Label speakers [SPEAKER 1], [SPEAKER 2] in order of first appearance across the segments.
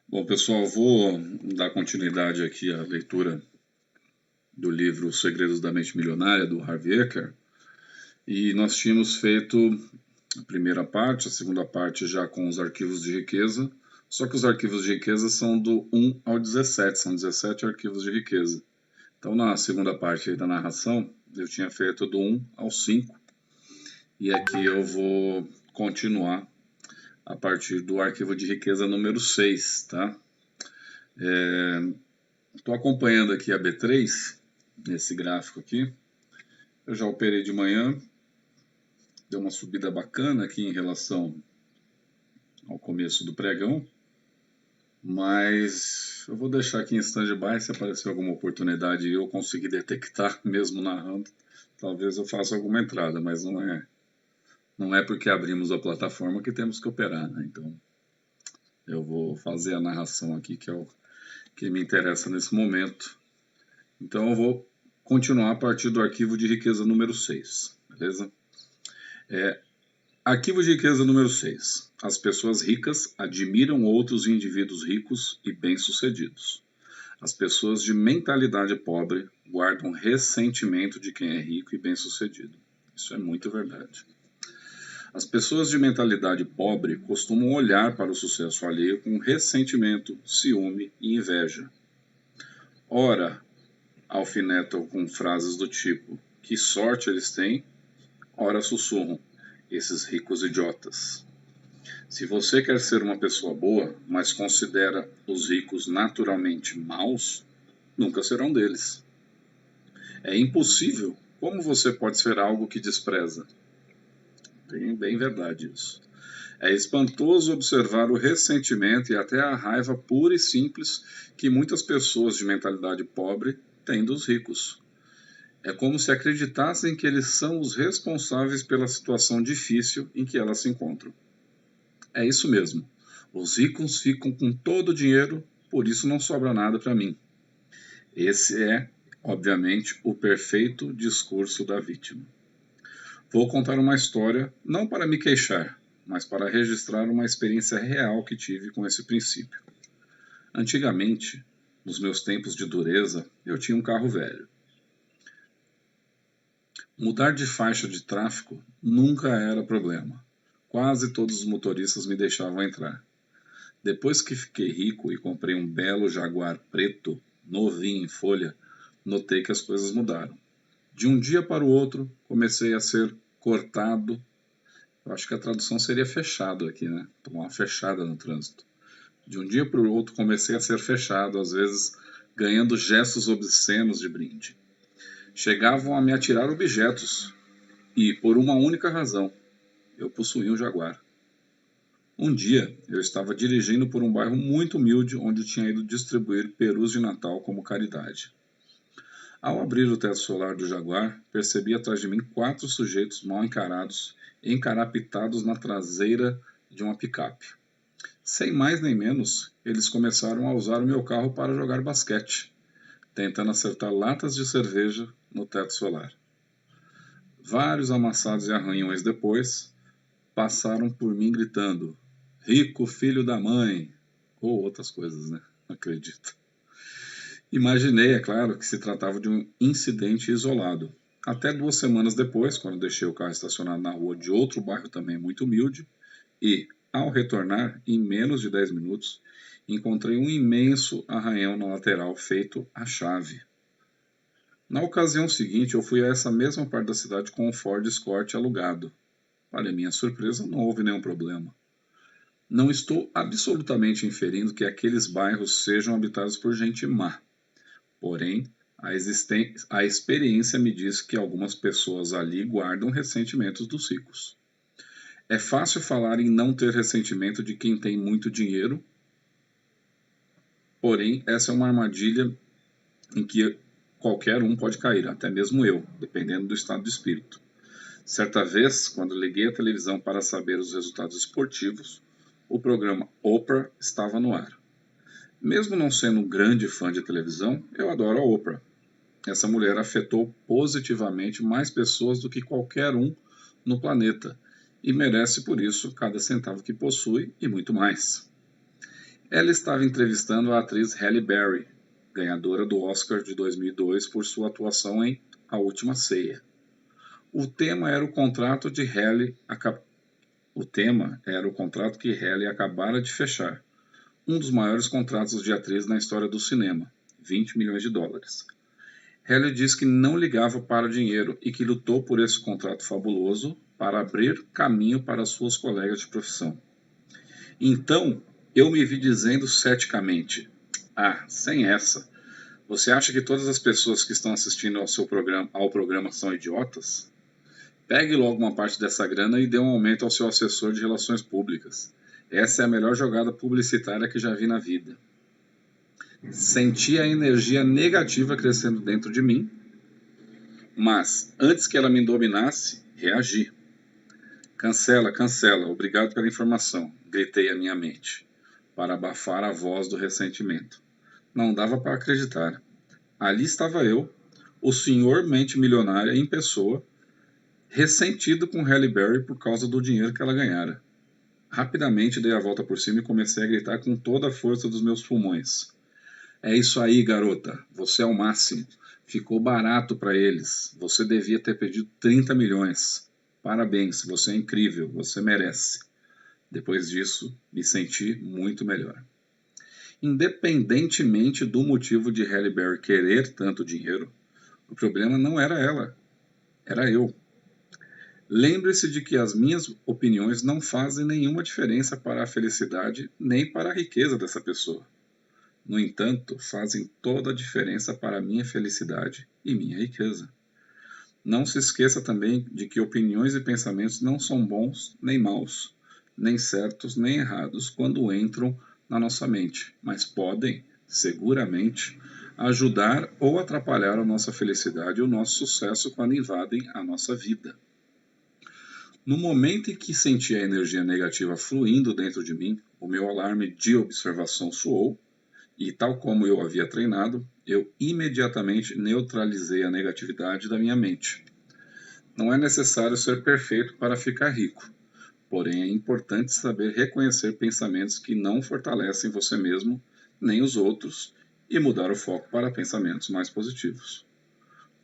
[SPEAKER 1] Bom, pessoal, vou dar continuidade aqui à leitura do livro Os Segredos da Mente Milionária, do Harvey Eker. E nós tínhamos feito a primeira parte, a segunda parte já com os arquivos de riqueza, só que os arquivos de riqueza são do 1 ao 17, são 17 arquivos de riqueza. Então, na segunda parte aí da narração, eu tinha feito do 1 ao 5, e aqui eu vou continuar a partir do arquivo de riqueza número 6, tá? Estou acompanhando aqui a B3, nesse gráfico aqui. Eu já operei de manhã, deu uma subida bacana aqui em relação ao começo do pregão, mas eu vou deixar aqui em stand-by. Se aparecer alguma oportunidade e eu conseguir detectar, mesmo narrando, talvez eu faça alguma entrada, mas não é porque abrimos a plataforma que temos que operar, né? Então eu vou fazer a narração aqui, que é o que me interessa nesse momento. Então eu vou continuar a partir do arquivo de riqueza número 6, beleza? Arquivo de riqueza número 6. As pessoas ricas admiram outros indivíduos ricos e bem-sucedidos. As pessoas de mentalidade pobre guardam ressentimento de quem é rico e bem-sucedido. Isso é muito verdade. As pessoas de mentalidade pobre costumam olhar para o sucesso alheio com ressentimento, ciúme e inveja. Ora, alfinetam com frases do tipo: que sorte eles têm, ora sussurram: esses ricos idiotas. Se você quer ser uma pessoa boa, mas considera os ricos naturalmente maus, nunca serão deles. É impossível. Como você pode ser algo que despreza? Bem verdade isso. É espantoso observar o ressentimento e até a raiva pura e simples que muitas pessoas de mentalidade pobre têm dos ricos. É como se acreditassem que eles são os responsáveis pela situação difícil em que elas se encontram. É isso mesmo. Os ricos ficam com todo o dinheiro, por isso não sobra nada para mim. Esse é, obviamente, o perfeito discurso da vítima. Vou contar uma história, não para me queixar, mas para registrar uma experiência real que tive com esse princípio. Antigamente, nos meus tempos de dureza, eu tinha um carro velho. Mudar de faixa de tráfego nunca era problema. Quase todos os motoristas me deixavam entrar. Depois que fiquei rico e comprei um belo Jaguar preto, novinho em folha, notei que as coisas mudaram. De um dia para o outro, comecei a ser cortado. Eu acho que a tradução seria fechado aqui, né? Tomar uma fechada no trânsito. De um dia para o outro, comecei a ser fechado, às vezes ganhando gestos obscenos de brinde. Chegavam a me atirar objetos e, por uma única razão, eu possuía um Jaguar. Um dia, eu estava dirigindo por um bairro muito humilde onde tinha ido distribuir perus de Natal como caridade. Ao abrir o teto solar do Jaguar, percebi atrás de mim 4 sujeitos mal encarados, encarapitados na traseira de uma picape. Sem mais nem menos, eles começaram a usar o meu carro para jogar basquete, tentando acertar latas de cerveja no teto solar. Vários amassados e arranhões depois, passaram por mim gritando: rico filho da mãe, ou outras coisas, né? Não acredito. Imaginei, é claro, que se tratava de um incidente isolado. Até 2 semanas depois, quando deixei o carro estacionado na rua de outro bairro também muito humilde, e, ao retornar, em menos de 10 minutos, encontrei um imenso arranhão na lateral feito à chave. Na ocasião seguinte, eu fui a essa mesma parte da cidade com um Ford Escort alugado. Para minha surpresa, não houve nenhum problema. Não estou absolutamente inferindo que aqueles bairros sejam habitados por gente má. Porém, a experiência me diz que algumas pessoas ali guardam ressentimentos dos ricos. É fácil falar em não ter ressentimento de quem tem muito dinheiro, porém, essa é uma armadilha em que qualquer um pode cair, até mesmo eu, dependendo do estado de espírito. Certa vez, quando liguei a televisão para saber os resultados esportivos, o programa Oprah estava no ar. Mesmo não sendo um grande fã de televisão, eu adoro a Oprah. Essa mulher afetou positivamente mais pessoas do que qualquer um no planeta e merece por isso cada centavo que possui e muito mais. Ela estava entrevistando a atriz Halle Berry, ganhadora do Oscar de 2002 por sua atuação em A Última Ceia. O tema era o contrato que Halle acabara de fechar, um dos maiores contratos de atriz na história do cinema, 20 milhões de dólares. Halle disse que não ligava para dinheiro e que lutou por esse contrato fabuloso para abrir caminho para suas colegas de profissão. Então, eu me vi dizendo ceticamente: sem essa. Você acha que todas as pessoas que estão assistindo ao programa são idiotas? Pegue logo uma parte dessa grana e dê um aumento ao seu assessor de relações públicas. Essa é a melhor jogada publicitária que já vi na vida. Senti a energia negativa crescendo dentro de mim, mas antes que ela me dominasse, reagi. Cancela, cancela, obrigado pela informação, gritei à minha mente, para abafar a voz do ressentimento. Não dava para acreditar. Ali estava eu, o senhor mente milionária em pessoa, ressentido com Halle Berry por causa do dinheiro que ela ganhara. Rapidamente dei a volta por cima e comecei a gritar com toda a força dos meus pulmões. É isso aí, garota. Você é o máximo. Ficou barato para eles. Você devia ter pedido 30 milhões. Parabéns, você é incrível. Você merece. Depois disso, me senti muito melhor. Independentemente do motivo de Halle Berry querer tanto dinheiro, o problema não era ela. Era eu. Lembre-se de que as minhas opiniões não fazem nenhuma diferença para a felicidade nem para a riqueza dessa pessoa. No entanto, fazem toda a diferença para a minha felicidade e minha riqueza. Não se esqueça também de que opiniões e pensamentos não são bons nem maus, nem certos nem errados quando entram na nossa mente, mas podem, seguramente, ajudar ou atrapalhar a nossa felicidade e o nosso sucesso quando invadem a nossa vida. No momento em que senti a energia negativa fluindo dentro de mim, o meu alarme de observação soou e, tal como eu havia treinado, eu imediatamente neutralizei a negatividade da minha mente. Não é necessário ser perfeito para ficar rico, porém é importante saber reconhecer pensamentos que não fortalecem você mesmo nem os outros e mudar o foco para pensamentos mais positivos.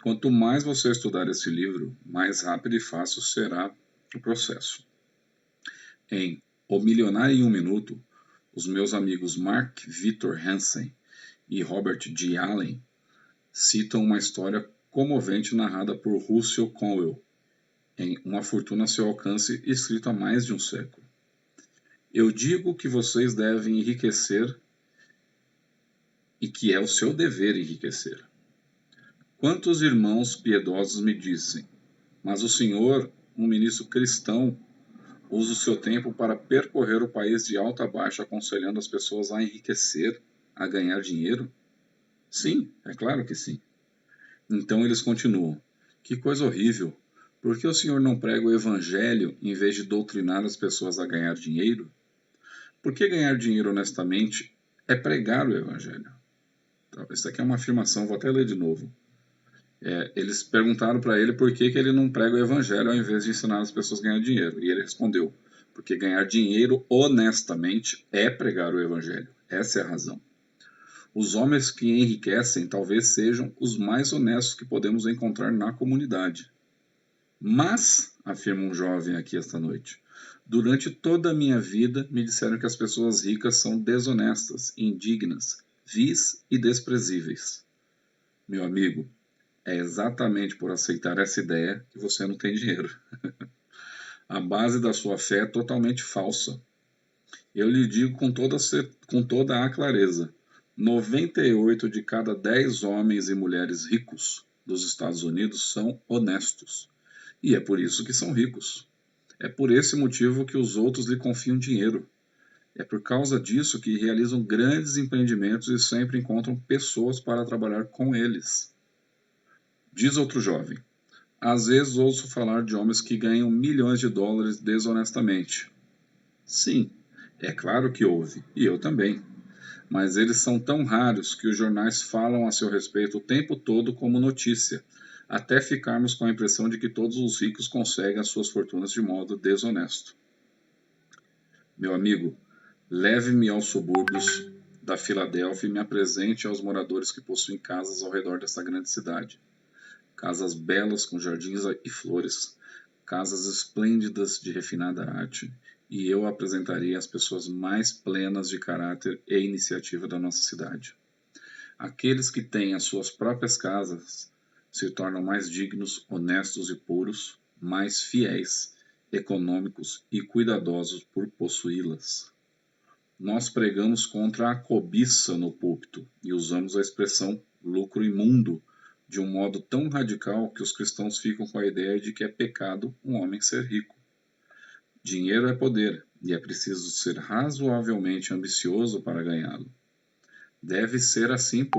[SPEAKER 1] Quanto mais você estudar esse livro, mais rápido e fácil será o processo. Em O Milionário em um Minuto, os meus amigos Mark Victor Hansen e Robert G. Allen citam uma história comovente narrada por Russell Conwell em Uma Fortuna a Seu Alcance, escrito há mais de um século. Eu digo que vocês devem enriquecer e que é o seu dever enriquecer. Quantos irmãos piedosos me dizem, mas o senhor, um ministro cristão, usa o seu tempo para percorrer o país de alto a baixo aconselhando as pessoas a enriquecer, a ganhar dinheiro? Sim, é claro que sim. Então eles continuam. Que coisa horrível! Por que o senhor não prega o evangelho em vez de doutrinar as pessoas a ganhar dinheiro? Porque ganhar dinheiro honestamente é pregar o evangelho. Isso aqui é uma afirmação, vou até ler de novo. Eles perguntaram para ele por que ele não prega o evangelho ao invés de ensinar as pessoas a ganhar dinheiro. E ele respondeu, porque ganhar dinheiro honestamente é pregar o evangelho. Essa é a razão. Os homens que enriquecem talvez sejam os mais honestos que podemos encontrar na comunidade. Mas, afirma um jovem aqui esta noite, durante toda a minha vida me disseram que as pessoas ricas são desonestas, indignas, vis e desprezíveis. Meu amigo, é exatamente por aceitar essa ideia que você não tem dinheiro. A base da sua fé é totalmente falsa. Eu lhe digo com toda a clareza, 98 de cada 10 homens e mulheres ricos dos Estados Unidos são honestos. E é por isso que são ricos. É por esse motivo que os outros lhe confiam dinheiro. É por causa disso que realizam grandes empreendimentos e sempre encontram pessoas para trabalhar com eles. Diz outro jovem, às vezes ouço falar de homens que ganham milhões de dólares desonestamente. Sim, é claro que houve, e eu também. Mas eles são tão raros que os jornais falam a seu respeito o tempo todo como notícia, até ficarmos com a impressão de que todos os ricos conseguem as suas fortunas de modo desonesto. Meu amigo, Leve-me aos subúrbios da Filadélfia e me apresente aos moradores que possuem casas ao redor dessa grande cidade. Casas belas com jardins e flores, casas esplêndidas de refinada arte, e eu apresentarei as pessoas mais plenas de caráter e iniciativa da nossa cidade. Aqueles que têm as suas próprias casas se tornam mais dignos, honestos e puros, mais fiéis, econômicos e cuidadosos por possuí-las. Nós pregamos contra a cobiça no púlpito e usamos a expressão lucro imundo de um modo tão radical que os cristãos ficam com a ideia de que é pecado um homem ser rico. Dinheiro é poder e é preciso ser razoavelmente ambicioso para ganhá-lo. Deve ser assim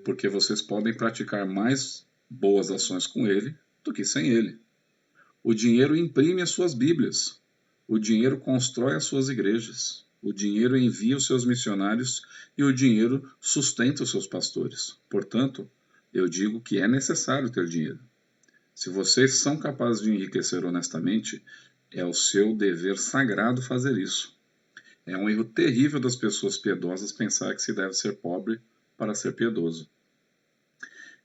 [SPEAKER 1] porque vocês podem praticar mais boas ações com ele do que sem ele. O dinheiro imprime as suas Bíblias. O dinheiro constrói as suas igrejas. O dinheiro envia os seus missionários e o dinheiro sustenta os seus pastores. Portanto, eu digo que é necessário ter dinheiro. Se vocês são capazes de enriquecer honestamente, é o seu dever sagrado fazer isso. É um erro terrível das pessoas piedosas pensar que se deve ser pobre para ser piedoso.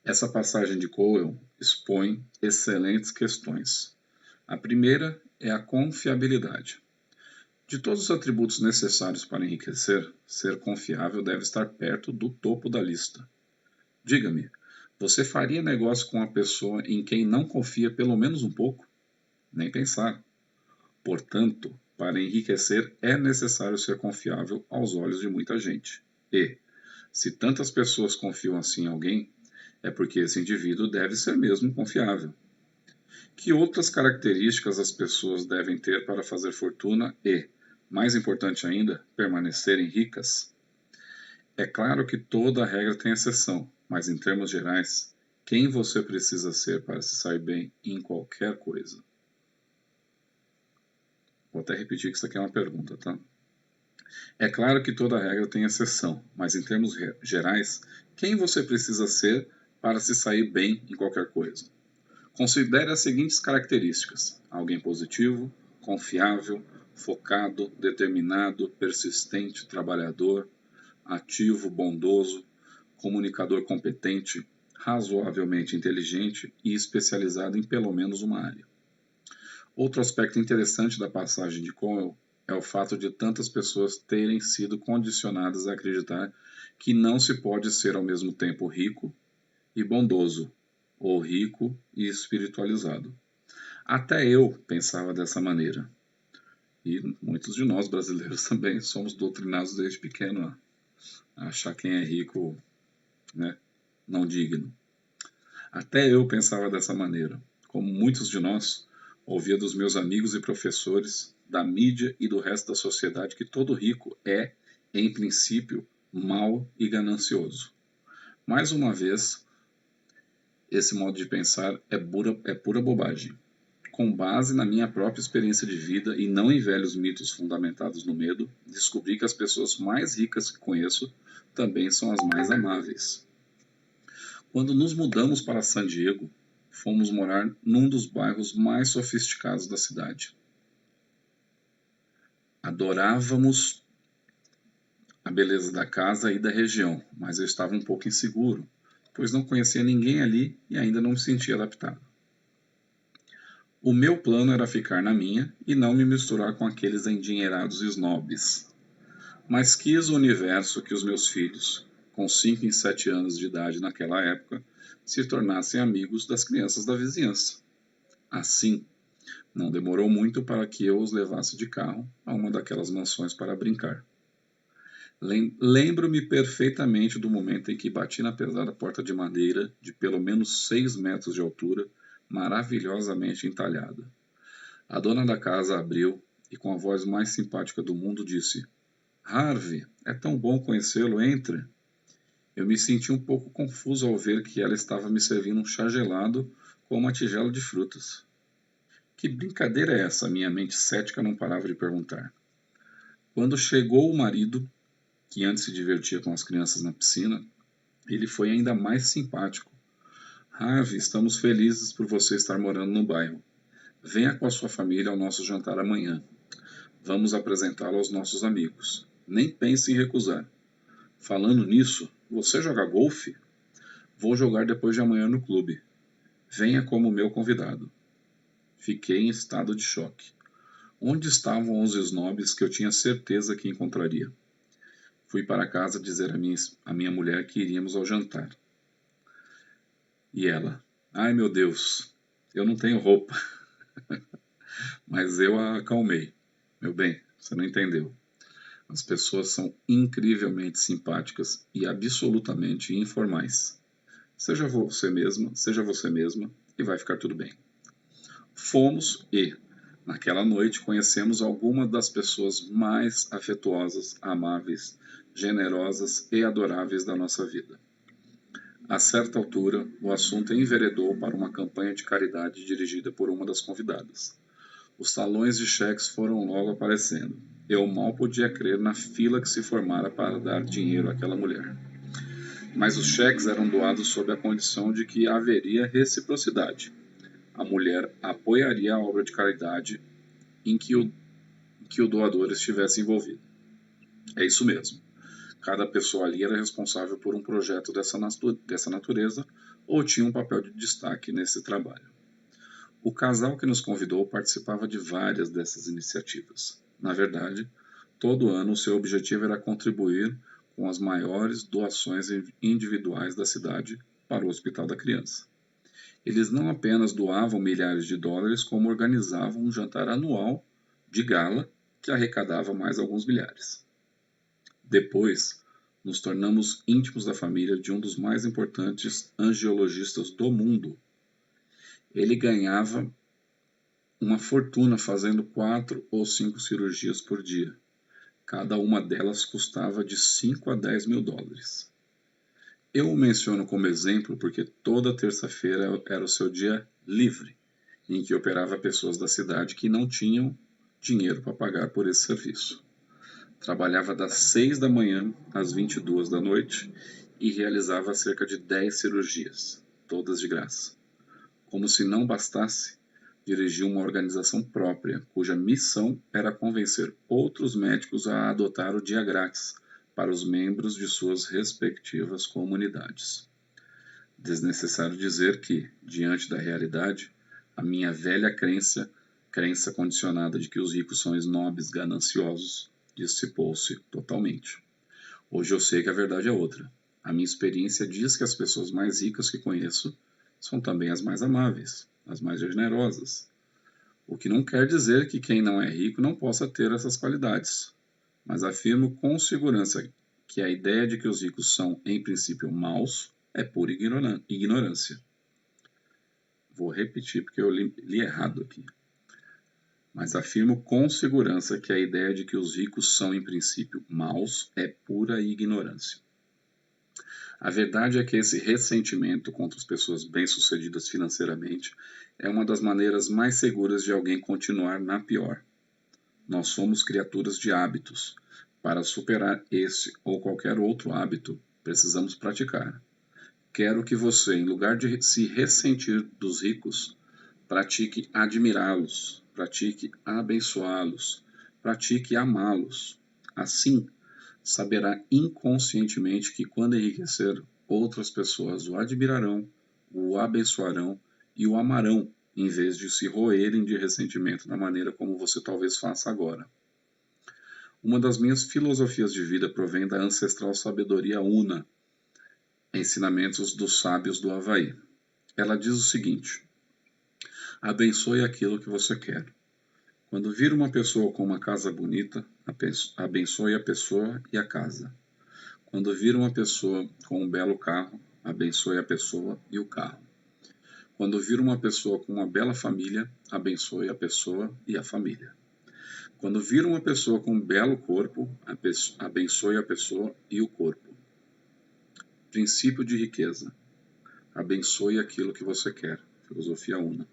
[SPEAKER 1] Essa passagem de Cowell expõe excelentes questões. A primeira é a confiabilidade. De todos os atributos necessários para enriquecer, ser confiável deve estar perto do topo da lista. Diga-me, você faria negócio com uma pessoa em quem não confia pelo menos um pouco? Nem pensar. Portanto, para enriquecer é necessário ser confiável aos olhos de muita gente. E, se tantas pessoas confiam assim em alguém, é porque esse indivíduo deve ser mesmo confiável. Que outras características as pessoas devem ter para fazer fortuna e, mais importante ainda, permanecerem ricas? É claro que toda regra tem exceção, mas em termos gerais, quem você precisa ser para se sair bem em qualquer coisa? Vou até repetir que isso aqui é uma pergunta, tá? É claro que toda regra tem exceção, mas em termos gerais, quem você precisa ser para se sair bem em qualquer coisa? Considere as seguintes características: alguém positivo, confiável, focado, determinado, persistente, trabalhador, ativo, bondoso, comunicador competente, razoavelmente inteligente e especializado em pelo menos uma área. Outro aspecto interessante da passagem de Cowell é o fato de tantas pessoas terem sido condicionadas a acreditar que não se pode ser ao mesmo tempo rico e bondoso, ou rico e espiritualizado. Até eu pensava dessa maneira. E muitos de nós brasileiros também somos doutrinados desde pequeno a achar quem é rico, né, não digno. Até eu pensava dessa maneira. Como muitos de nós, ouvia dos meus amigos e professores, da mídia e do resto da sociedade que todo rico é, em princípio, mau e ganancioso. Mais uma vez, esse modo de pensar é pura bobagem. Com base na minha própria experiência de vida e não em velhos mitos fundamentados no medo, descobri que as pessoas mais ricas que conheço também são as mais amáveis. Quando nos mudamos para San Diego, fomos morar num dos bairros mais sofisticados da cidade. Adorávamos a beleza da casa e da região, mas eu estava um pouco inseguro, pois não conhecia ninguém ali e ainda não me sentia adaptado. O meu plano era ficar na minha e não me misturar com aqueles endinheirados snobs. Mas quis o universo que os meus filhos, com 5 e 7 anos de idade naquela época, se tornassem amigos das crianças da vizinhança. Assim, não demorou muito para que eu os levasse de carro a uma daquelas mansões para brincar. Lembro-me perfeitamente do momento em que bati na pesada porta de madeira de pelo menos 6 metros de altura, maravilhosamente entalhada. A dona da casa abriu e, com a voz mais simpática do mundo, disse: "Harvey, é tão bom conhecê-lo, entre." Eu me senti um pouco confuso ao ver que ela estava me servindo um chá gelado com uma tigela de frutas. Que brincadeira é essa? Minha mente cética não parava de perguntar. Quando chegou o marido, que antes se divertia com as crianças na piscina, ele foi ainda mais simpático. "Harvey, estamos felizes por você estar morando no bairro. Venha com a sua família ao nosso jantar amanhã. Vamos apresentá-lo aos nossos amigos. Nem pense em recusar. Falando nisso, você joga golfe? Vou jogar depois de amanhã no clube. Venha como meu convidado. Fiquei em estado de choque. Onde estavam os snobs que eu tinha certeza que encontraria? Fui para casa dizer à minha mulher que iríamos ao jantar. E ela, ai meu Deus, eu não tenho roupa. Mas eu a acalmei. Meu bem, você não entendeu. As pessoas são incrivelmente simpáticas e absolutamente informais. Seja você mesma e vai ficar tudo bem. Fomos e, naquela noite, conhecemos algumas das pessoas mais afetuosas, amáveis, generosas e adoráveis da nossa vida. A certa altura, o assunto enveredou para uma campanha de caridade dirigida por uma das convidadas. Os talões de cheques foram logo aparecendo. Eu mal podia crer na fila que se formara para dar dinheiro àquela mulher. Mas os cheques eram doados sob a condição de que haveria reciprocidade. A mulher apoiaria a obra de caridade em que o doador estivesse envolvido. É isso mesmo. Cada pessoa ali era responsável por um projeto dessa natureza ou tinha um papel de destaque nesse trabalho. O casal que nos convidou participava de várias dessas iniciativas. Na verdade, todo ano o seu objetivo era contribuir com as maiores doações individuais da cidade para o Hospital da Criança. Eles não apenas doavam milhares de dólares, como organizavam um jantar anual de gala que arrecadava mais alguns milhares. Depois, nos tornamos íntimos da família de um dos mais importantes angiologistas do mundo. Ele ganhava uma fortuna fazendo 4 ou 5 cirurgias por dia. Cada uma delas custava de 5 a 10 mil dólares. Eu o menciono como exemplo porque toda terça-feira era o seu dia livre, em que operava pessoas da cidade que não tinham dinheiro para pagar por esse serviço. Trabalhava das 6 da manhã às 22 da noite e realizava cerca de 10 cirurgias, todas de graça. Como se não bastasse, dirigiu uma organização própria, cuja missão era convencer outros médicos a adotar o dia grátis para os membros de suas respectivas comunidades. Desnecessário dizer que, diante da realidade, a minha velha crença condicionada de que os ricos são snobs gananciosos, dissipou-se totalmente. Hoje eu sei que a verdade é outra. A minha experiência diz que as pessoas mais ricas que conheço são também as mais amáveis, as mais generosas. O que não quer dizer que quem não é rico não possa ter essas qualidades, mas afirmo com segurança que a ideia de que os ricos são, em princípio, maus é pura ignorância. Vou repetir porque eu li errado aqui. Mas afirmo com segurança que a ideia de que os ricos são, em princípio, maus é pura ignorância. A verdade é que esse ressentimento contra as pessoas bem-sucedidas financeiramente é uma das maneiras mais seguras de alguém continuar na pior. Nós somos criaturas de hábitos. Para superar esse ou qualquer outro hábito, precisamos praticar. Quero que você, em lugar de se ressentir dos ricos, pratique admirá-los, pratique abençoá-los, pratique amá-los. Assim, saberá inconscientemente que quando enriquecer, outras pessoas o admirarão, o abençoarão e o amarão, em vez de se roerem de ressentimento da maneira como você talvez faça agora. Uma das minhas filosofias de vida provém da ancestral sabedoria Una, Ensinamentos dos Sábios do Havaí. Ela diz o seguinte: abençoe aquilo que você quer. Quando vir uma pessoa com uma casa bonita, abençoe a pessoa e a casa. Quando vir uma pessoa com um belo carro, abençoe a pessoa e o carro. Quando vir uma pessoa com uma bela família, abençoe a pessoa e a família. Quando vir uma pessoa com um belo corpo, abençoe a pessoa e o corpo. Princípio de riqueza. Abençoe aquilo que você quer. Filosofia Una.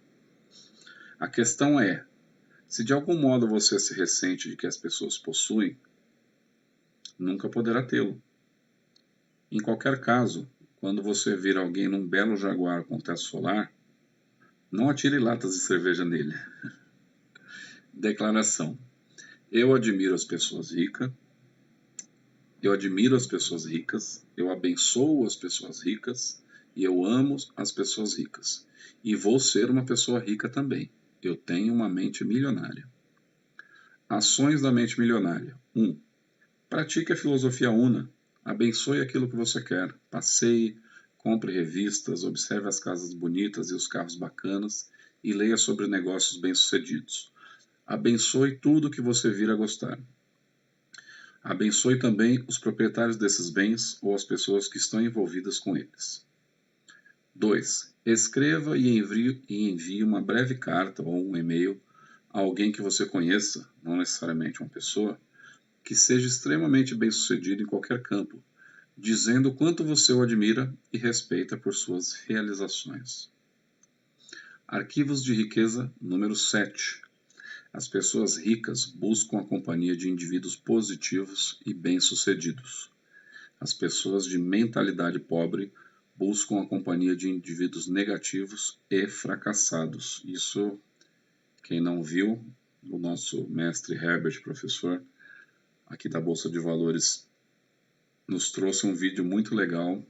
[SPEAKER 1] A questão é, se de algum modo você se ressente de que as pessoas possuem, nunca poderá tê-lo. Em qualquer caso, quando você vir alguém num belo Jaguar com teto solar, não atire latas de cerveja nele. Declaração. Eu admiro as pessoas ricas, Eu admiro as pessoas ricas, eu abençoo as pessoas ricas e eu amo as pessoas ricas. E vou ser uma pessoa rica também. Eu tenho uma mente milionária. Ações da mente milionária. 1. Pratique a filosofia Una. Abençoe aquilo que você quer. Passeie, compre revistas, observe as casas bonitas e os carros bacanas e leia sobre negócios bem-sucedidos. Abençoe tudo que você vir a gostar. Abençoe também os proprietários desses bens ou as pessoas que estão envolvidas com eles. 2. Escreva e envie uma breve carta ou um e-mail a alguém que você conheça, não necessariamente uma pessoa, que seja extremamente bem-sucedido em qualquer campo, dizendo o quanto você o admira e respeita por suas realizações. Arquivos de riqueza número 7. As pessoas ricas buscam a companhia de indivíduos positivos e bem-sucedidos. As pessoas de mentalidade pobre buscam a companhia de indivíduos negativos e fracassados. Isso, quem não viu, o nosso mestre Herbert, professor aqui da Bolsa de Valores, nos trouxe um vídeo muito legal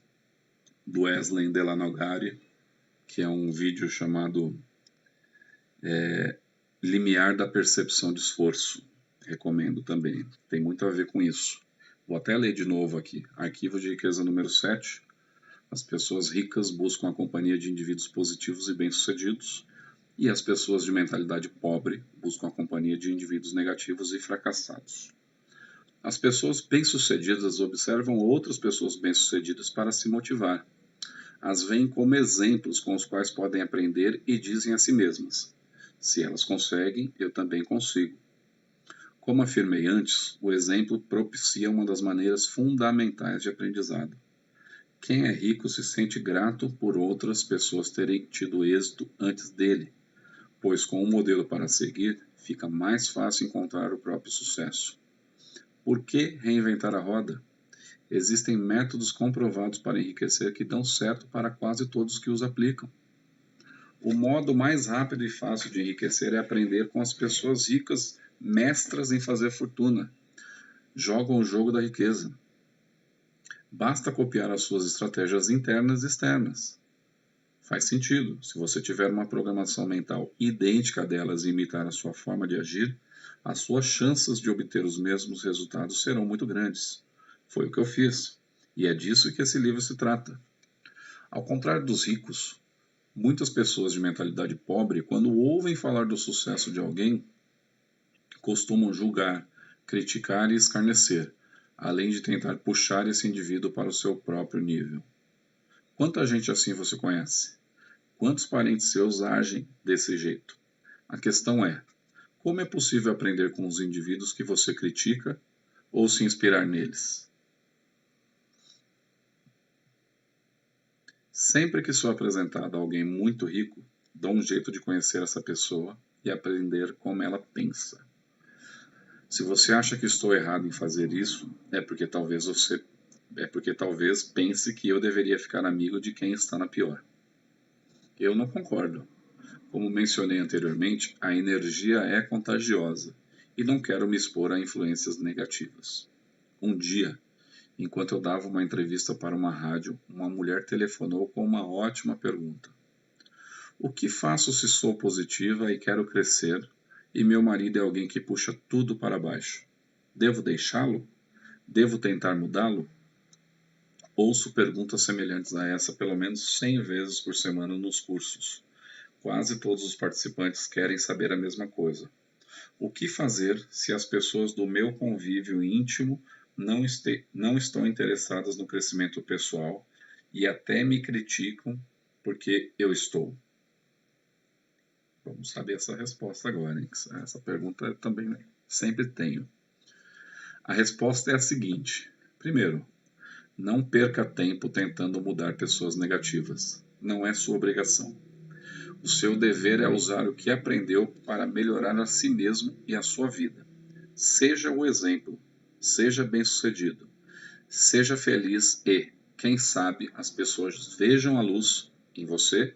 [SPEAKER 1] do Wesley Delanogari, que é um vídeo chamado Limiar da Percepção de Esforço. Recomendo também, tem muito a ver com isso. Vou até ler de novo aqui. Arquivo de riqueza número 7. As pessoas ricas buscam a companhia de indivíduos positivos e bem-sucedidos, e as pessoas de mentalidade pobre buscam a companhia de indivíduos negativos e fracassados. As pessoas bem-sucedidas observam outras pessoas bem-sucedidas para se motivar. As veem como exemplos com os quais podem aprender e dizem a si mesmas: se elas conseguem, eu também consigo. Como afirmei antes, o exemplo propicia uma das maneiras fundamentais de aprendizado. Quem é rico se sente grato por outras pessoas terem tido êxito antes dele, pois com um modelo para seguir, fica mais fácil encontrar o próprio sucesso. Por que reinventar a roda? Existem métodos comprovados para enriquecer que dão certo para quase todos que os aplicam. O modo mais rápido e fácil de enriquecer é aprender com as pessoas ricas, mestras em fazer fortuna. Jogam o jogo da riqueza. Basta copiar as suas estratégias internas e externas. Faz sentido. Se você tiver uma programação mental idêntica delas e imitar a sua forma de agir, as suas chances de obter os mesmos resultados serão muito grandes. Foi o que eu fiz. E é disso que esse livro se trata. Ao contrário dos ricos, muitas pessoas de mentalidade pobre, quando ouvem falar do sucesso de alguém, costumam julgar, criticar e escarnecer, além de tentar puxar esse indivíduo para o seu próprio nível. Quanta gente assim você conhece? Quantos parentes seus agem desse jeito? A questão é: como é possível aprender com os indivíduos que você critica ou se inspirar neles? Sempre que sou apresentado a alguém muito rico, dou um jeito de conhecer essa pessoa e aprender como ela pensa. Se você acha que estou errado em fazer isso, é porque talvez pense que eu deveria ficar amigo de quem está na pior. Eu não concordo. Como mencionei anteriormente, a energia é contagiosa e não quero me expor a influências negativas. Um dia, enquanto eu dava uma entrevista para uma rádio, uma mulher telefonou com uma ótima pergunta. O que faço se sou positiva e quero crescer e meu marido é alguém que puxa tudo para baixo? Devo deixá-lo? Devo tentar mudá-lo? Ouço perguntas semelhantes a essa pelo menos 100 vezes por semana nos cursos. Quase todos os participantes querem saber a mesma coisa. O que fazer se as pessoas do meu convívio íntimo não estão interessadas no crescimento pessoal e até me criticam porque eu estou? Vamos saber essa resposta agora, hein? Essa pergunta eu também sempre tenho. A resposta é a seguinte. Primeiro, não perca tempo tentando mudar pessoas negativas. Não é sua obrigação. O seu dever é usar o que aprendeu para melhorar a si mesmo e a sua vida. Seja o exemplo. Seja bem-sucedido. Seja feliz e, quem sabe, as pessoas vejam a luz em você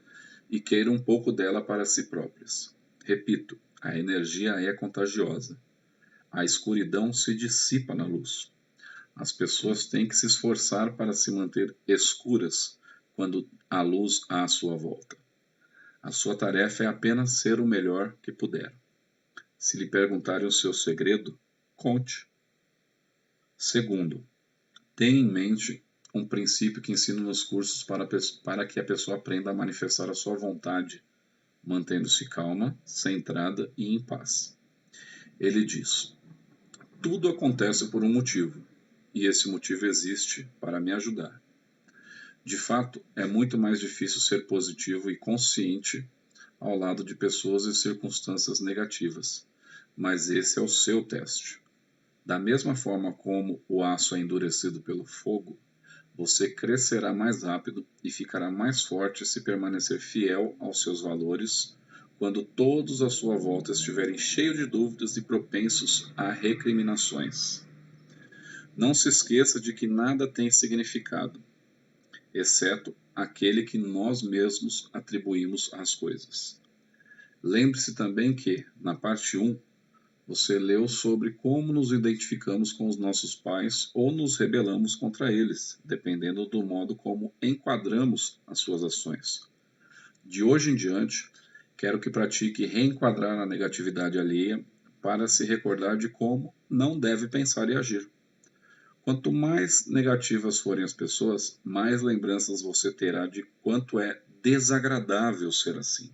[SPEAKER 1] e queiram um pouco dela para si próprias. Repito, a energia é contagiosa. A escuridão se dissipa na luz. As pessoas têm que se esforçar para se manter escuras quando há luz à sua volta. A sua tarefa é apenas ser o melhor que puder. Se lhe perguntarem o seu segredo, conte. Segundo, tenha em mente um princípio que ensino nos cursos para que a pessoa aprenda a manifestar a sua vontade, mantendo-se calma, centrada e em paz. Ele diz: tudo acontece por um motivo, e esse motivo existe para me ajudar. De fato, é muito mais difícil ser positivo e consciente ao lado de pessoas e circunstâncias negativas, mas esse é o seu teste. Da mesma forma como o aço é endurecido pelo fogo, você crescerá mais rápido e ficará mais forte se permanecer fiel aos seus valores quando todos à sua volta estiverem cheios de dúvidas e propensos a recriminações. Não se esqueça de que nada tem significado, exceto aquele que nós mesmos atribuímos às coisas. Lembre-se também que, na parte 1, você leu sobre como nos identificamos com os nossos pais ou nos rebelamos contra eles, dependendo do modo como enquadramos as suas ações. De hoje em diante, quero que pratique reenquadrar a negatividade alheia para se recordar de como não deve pensar e agir. Quanto mais negativas forem as pessoas, mais lembranças você terá de quanto é desagradável ser assim.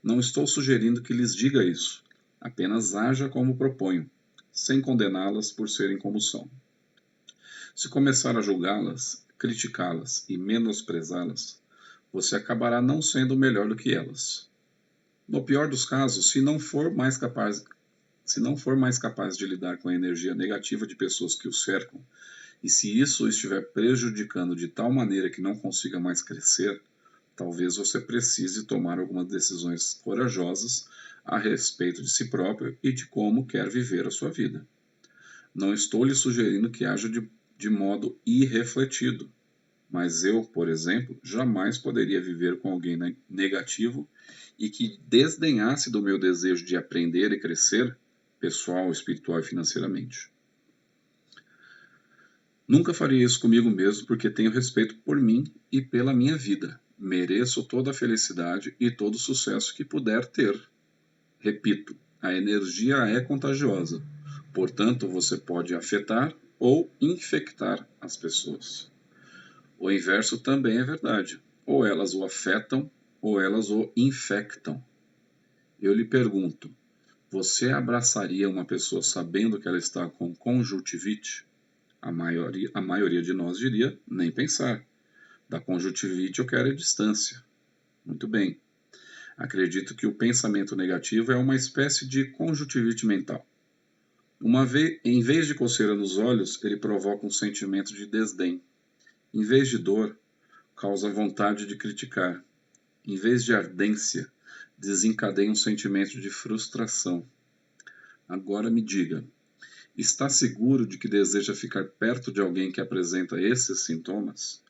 [SPEAKER 1] Não estou sugerindo que lhes diga isso, apenas haja como proponho, sem condená-las por serem como são. Se começar a julgá-las, criticá-las e menosprezá-las, você acabará não sendo melhor do que elas. No pior dos casos, se não for mais capaz de lidar com a energia negativa de pessoas que o cercam, e se isso o estiver prejudicando de tal maneira que não consiga mais crescer, talvez você precise tomar algumas decisões corajosas a respeito de si próprio e de como quer viver a sua vida. Não estou lhe sugerindo que haja de modo irrefletido, mas eu, por exemplo, jamais poderia viver com alguém negativo e que desdenhasse do meu desejo de aprender e crescer, pessoal, espiritual e financeiramente. Nunca faria isso comigo mesmo porque tenho respeito por mim e pela minha vida. Mereço toda a felicidade e todo o sucesso que puder ter. Repito, a energia é contagiosa, portanto você pode afetar ou infectar as pessoas. O inverso também é verdade, ou elas o afetam ou elas o infectam. Eu lhe pergunto, você abraçaria uma pessoa sabendo que ela está com conjuntivite? A maioria de nós diria, nem pensar. Da conjuntivite eu quero a distância. Muito bem. Acredito que o pensamento negativo é uma espécie de conjuntivite mental. Em vez de coceira nos olhos, ele provoca um sentimento de desdém. Em vez de dor, causa vontade de criticar. Em vez de ardência, desencadeia um sentimento de frustração. Agora me diga, está seguro de que deseja ficar perto de alguém que apresenta esses sintomas?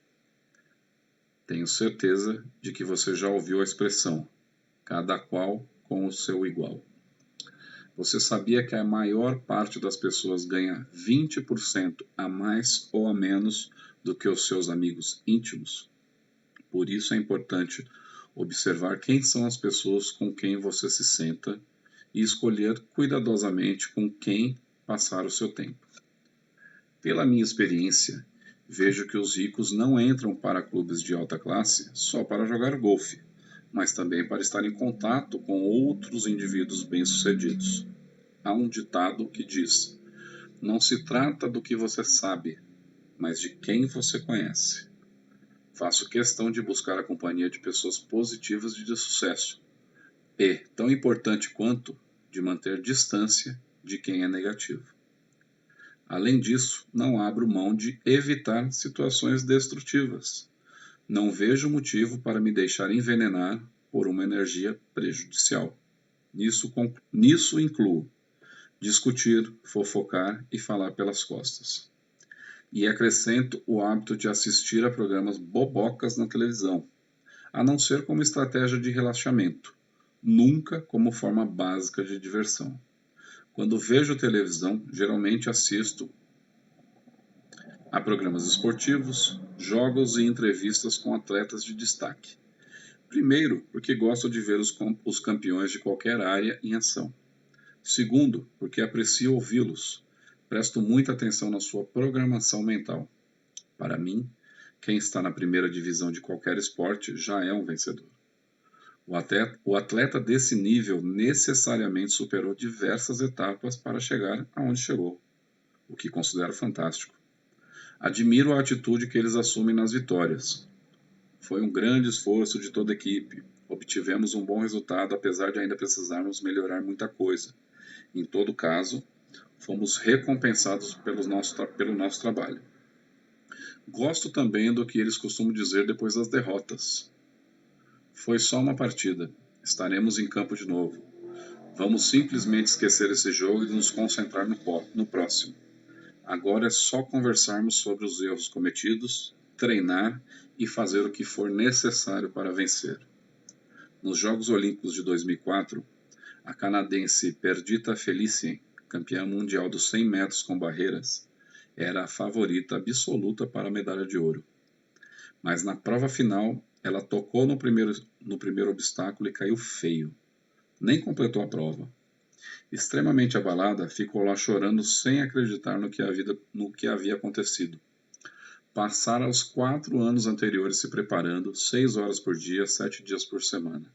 [SPEAKER 1] Tenho certeza de que você já ouviu a expressão, cada qual com o seu igual. Você sabia que a maior parte das pessoas ganha 20% a mais ou a menos do que os seus amigos íntimos? Por isso é importante observar quem são as pessoas com quem você se senta e escolher cuidadosamente com quem passar o seu tempo. Pela minha experiência, vejo que os ricos não entram para clubes de alta classe só para jogar golfe, mas também para estar em contato com outros indivíduos bem-sucedidos. Há um ditado que diz: não se trata do que você sabe, mas de quem você conhece. Faço questão de buscar a companhia de pessoas positivas e de sucesso, e, tão importante quanto, de manter distância de quem é negativo. Além disso, não abro mão de evitar situações destrutivas. Não vejo motivo para me deixar envenenar por uma energia prejudicial. Nisso incluo discutir, fofocar e falar pelas costas. E acrescento o hábito de assistir a programas bobocas na televisão, a não ser como estratégia de relaxamento, nunca como forma básica de diversão. Quando vejo televisão, geralmente assisto Há programas esportivos, jogos e entrevistas com atletas de destaque. Primeiro, porque gosto de ver os campeões de qualquer área em ação. Segundo, porque aprecio ouvi-los. Presto muita atenção na sua programação mental. Para mim, quem está na primeira divisão de qualquer esporte já é um vencedor. O atleta desse nível necessariamente superou diversas etapas para chegar aonde chegou, o que considero fantástico. Admiro a atitude que eles assumem nas vitórias. Foi um grande esforço de toda a equipe. Obtivemos um bom resultado, apesar de ainda precisarmos melhorar muita coisa. Em todo caso, fomos recompensados pelo nosso trabalho. Gosto também do que eles costumam dizer depois das derrotas. Foi só uma partida. Estaremos em campo de novo. Vamos simplesmente esquecer esse jogo e nos concentrar no próximo. Agora é só conversarmos sobre os erros cometidos, treinar e fazer o que for necessário para vencer. Nos Jogos Olímpicos de 2004, a canadense Perdita Felicien, campeã mundial dos 100 metros com barreiras, era a favorita absoluta para a medalha de ouro. Mas na prova final, ela tocou no primeiro obstáculo e caiu feio. Nem completou a prova. Extremamente abalada, ficou lá chorando sem acreditar no que havia acontecido. Passara os 4 anos anteriores se preparando, 6 horas por dia, 7 dias por semana.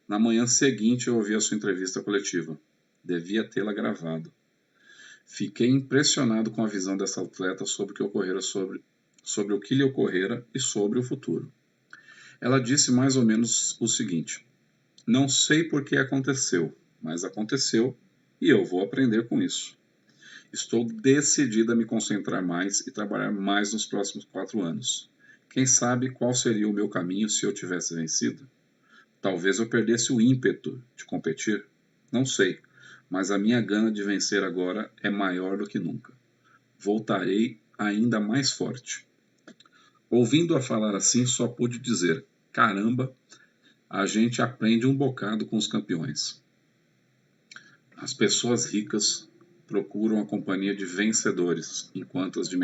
[SPEAKER 1] Na manhã seguinte eu ouvi a sua entrevista coletiva. Devia tê-la gravado. Fiquei impressionado com a visão dessa atleta sobre o que lhe ocorrera e sobre o futuro. Ela disse mais ou menos o seguinte: não sei por que aconteceu, mas aconteceu e eu vou aprender com isso. Estou decidida a me concentrar mais e trabalhar mais nos próximos 4 anos. Quem sabe qual seria o meu caminho se eu tivesse vencido? Talvez eu perdesse o ímpeto de competir. Não sei, mas a minha gana de vencer agora é maior do que nunca. Voltarei ainda mais forte. Ouvindo-a falar assim, só pude dizer: caramba, a gente aprende um bocado com os campeões. As pessoas ricas procuram a companhia de vencedores, enquanto as de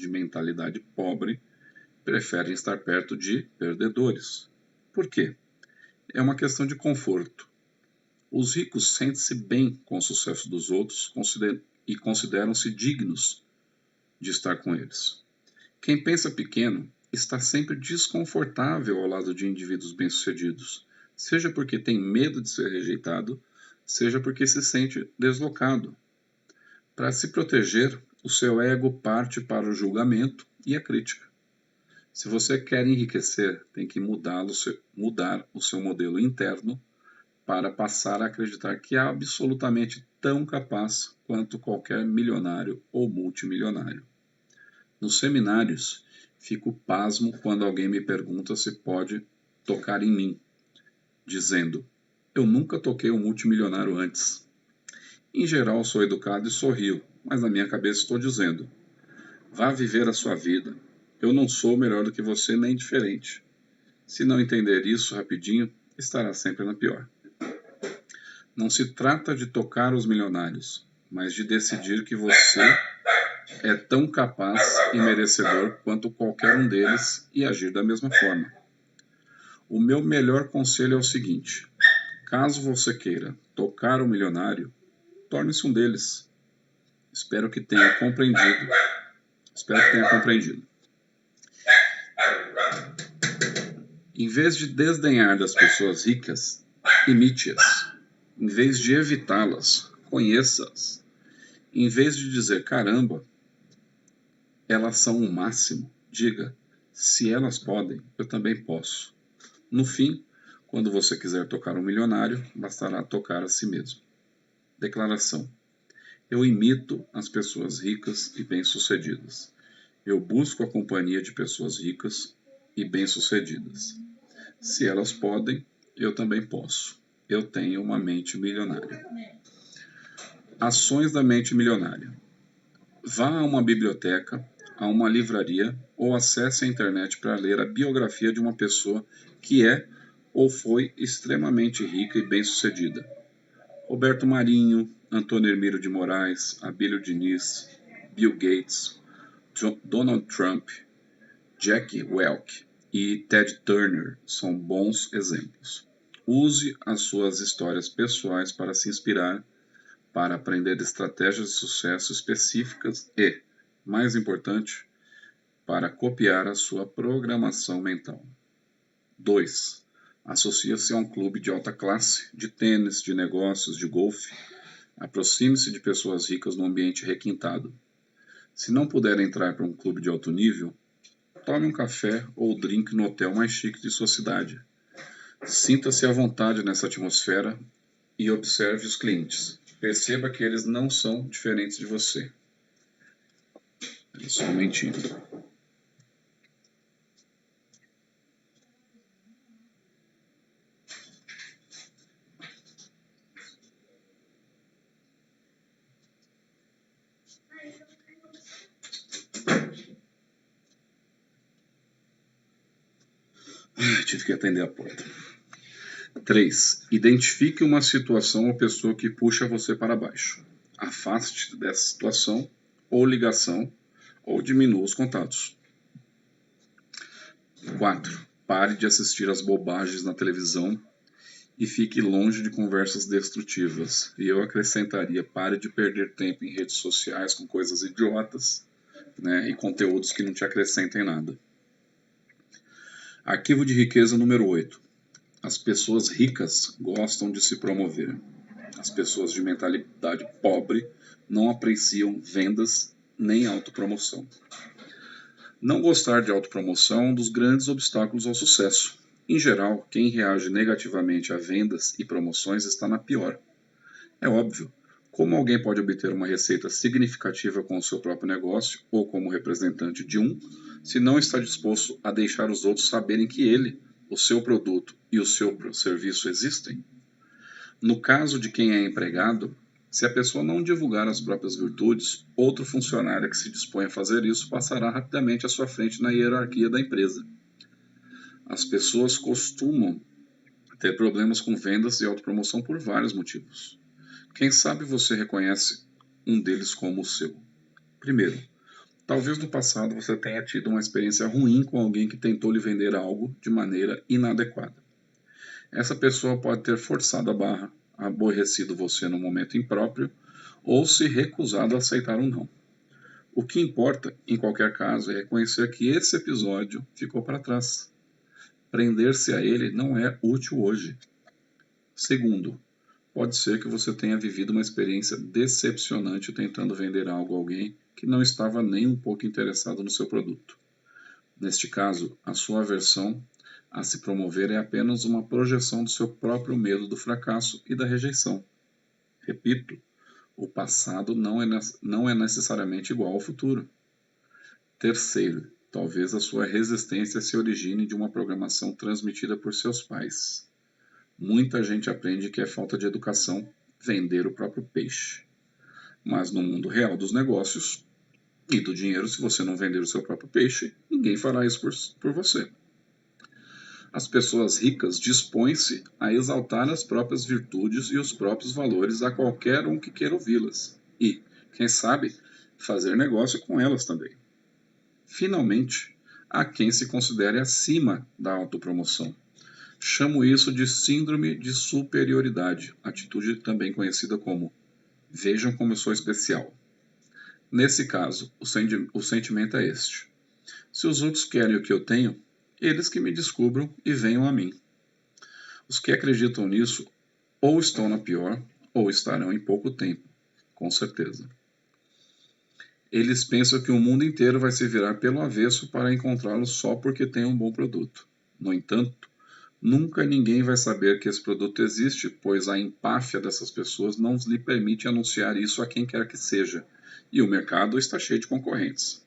[SPEAKER 1] mentalidade pobre preferem estar perto de perdedores. Por quê? É uma questão de conforto. Os ricos sentem-se bem com o sucesso dos outros e consideram-se dignos de estar com eles. Quem pensa pequeno está sempre desconfortável ao lado de indivíduos bem-sucedidos, seja porque tem medo de ser rejeitado, seja porque se sente deslocado. Para se proteger, o seu ego parte para o julgamento e a crítica. Se você quer enriquecer, tem que mudar o seu modelo interno para passar a acreditar que é absolutamente tão capaz quanto qualquer milionário ou multimilionário. Nos seminários, fico pasmo quando alguém me pergunta se pode tocar em mim, dizendo: eu nunca toquei um multimilionário antes. Em geral, sou educado e sorrio, mas na minha cabeça estou dizendo: vá viver a sua vida. Eu não sou melhor do que você nem diferente. Se não entender isso rapidinho, estará sempre na pior. Não se trata de tocar os milionários, mas de decidir que você é tão capaz e merecedor quanto qualquer um deles e agir da mesma forma. O meu melhor conselho é o seguinte: caso você queira tocar o milionário, torne-se um deles. Espero que tenha compreendido. Em vez de desdenhar das pessoas ricas, imite-as. Em vez de evitá-las, conheça-as. Em vez de dizer caramba, elas são o máximo, diga: se elas podem, eu também posso. No fim, quando você quiser tocar um milionário, bastará tocar a si mesmo. Declaração: eu imito as pessoas ricas e bem-sucedidas. Eu busco a companhia de pessoas ricas e bem-sucedidas. Se elas podem, eu também posso. Eu tenho uma mente milionária. Ações da mente milionária. Vá a uma biblioteca, a uma livraria ou acesse a internet para ler a biografia de uma pessoa que é ou foi extremamente rica e bem-sucedida. Roberto Marinho, Antônio Hermílio de Moraes, Abílio Diniz, Bill Gates. Donald Trump, Jack Welch e Ted Turner são bons exemplos. Use as suas histórias pessoais para se inspirar, para aprender estratégias de sucesso específicas e, mais importante, para copiar a sua programação mental. 2. Associe-se a um clube de alta classe, de tênis, de negócios, de golfe. Aproxime-se de pessoas ricas num ambiente requintado. Se não puder entrar para um clube de alto nível, tome um café ou drink no hotel mais chique de sua cidade. Sinta-se à vontade nessa atmosfera e observe os clientes. Perceba que eles não são diferentes de você. Eles estão mentindo. Tive que atender a porta. 3. Identifique uma situação ou pessoa que puxa você para baixo. Afaste-se dessa situação ou ligação ou diminua os contatos. 4. Pare de assistir às bobagens na televisão e fique longe de conversas destrutivas. E eu acrescentaria, pare de perder tempo em redes sociais com coisas idiotas, né, e conteúdos que não te acrescentem nada. Arquivo de riqueza número 8. As pessoas ricas gostam de se promover. As pessoas de mentalidade pobre não apreciam vendas nem autopromoção. Não gostar de autopromoção é um dos grandes obstáculos ao sucesso. Em geral, quem reage negativamente a vendas e promoções está na pior. É óbvio, como alguém pode obter uma receita significativa com o seu próprio negócio ou como representante de um, se não está disposto a deixar os outros saberem que ele, o seu produto e o seu serviço existem? No caso de quem é empregado, se a pessoa não divulgar as próprias virtudes, outro funcionário que se dispõe a fazer isso passará rapidamente à sua frente na hierarquia da empresa. As pessoas costumam ter problemas com vendas e autopromoção por vários motivos. Quem sabe você reconhece um deles como o seu. Primeiro, talvez no passado você tenha tido uma experiência ruim com alguém que tentou lhe vender algo de maneira inadequada. Essa pessoa pode ter forçado a barra, aborrecido você no momento impróprio ou se recusado a aceitar um não. O que importa, em qualquer caso, é reconhecer que esse episódio ficou para trás. Prender-se a ele não é útil hoje. Segundo, pode ser que você tenha vivido uma experiência decepcionante tentando vender algo a alguém que não estava nem um pouco interessado no seu produto. Neste caso, a sua aversão a se promover é apenas uma projeção do seu próprio medo do fracasso e da rejeição. Repito, o passado não é necessariamente igual ao futuro. Terceiro, talvez a sua resistência se origine de uma programação transmitida por seus pais. Muita gente aprende que é falta de educação vender o próprio peixe. Mas no mundo real dos negócios e do dinheiro, se você não vender o seu próprio peixe, ninguém fará isso por você. As pessoas ricas dispõem-se a exaltar as próprias virtudes e os próprios valores a qualquer um que queira ouvi-las. E, quem sabe, fazer negócio com elas também. Finalmente, há quem se considere acima da autopromoção. Chamo isso de síndrome de superioridade, atitude também conhecida como vejam como eu sou especial. Nesse caso, o sentimento é este: se os outros querem o que eu tenho, eles que me descubram e venham a mim. Os que acreditam nisso ou estão na pior ou estarão em pouco tempo, com certeza. Eles pensam que o mundo inteiro vai se virar pelo avesso para encontrá-los só porque tem um bom produto. No entanto, nunca ninguém vai saber que esse produto existe, pois a empáfia dessas pessoas não lhe permite anunciar isso a quem quer que seja, e o mercado está cheio de concorrentes.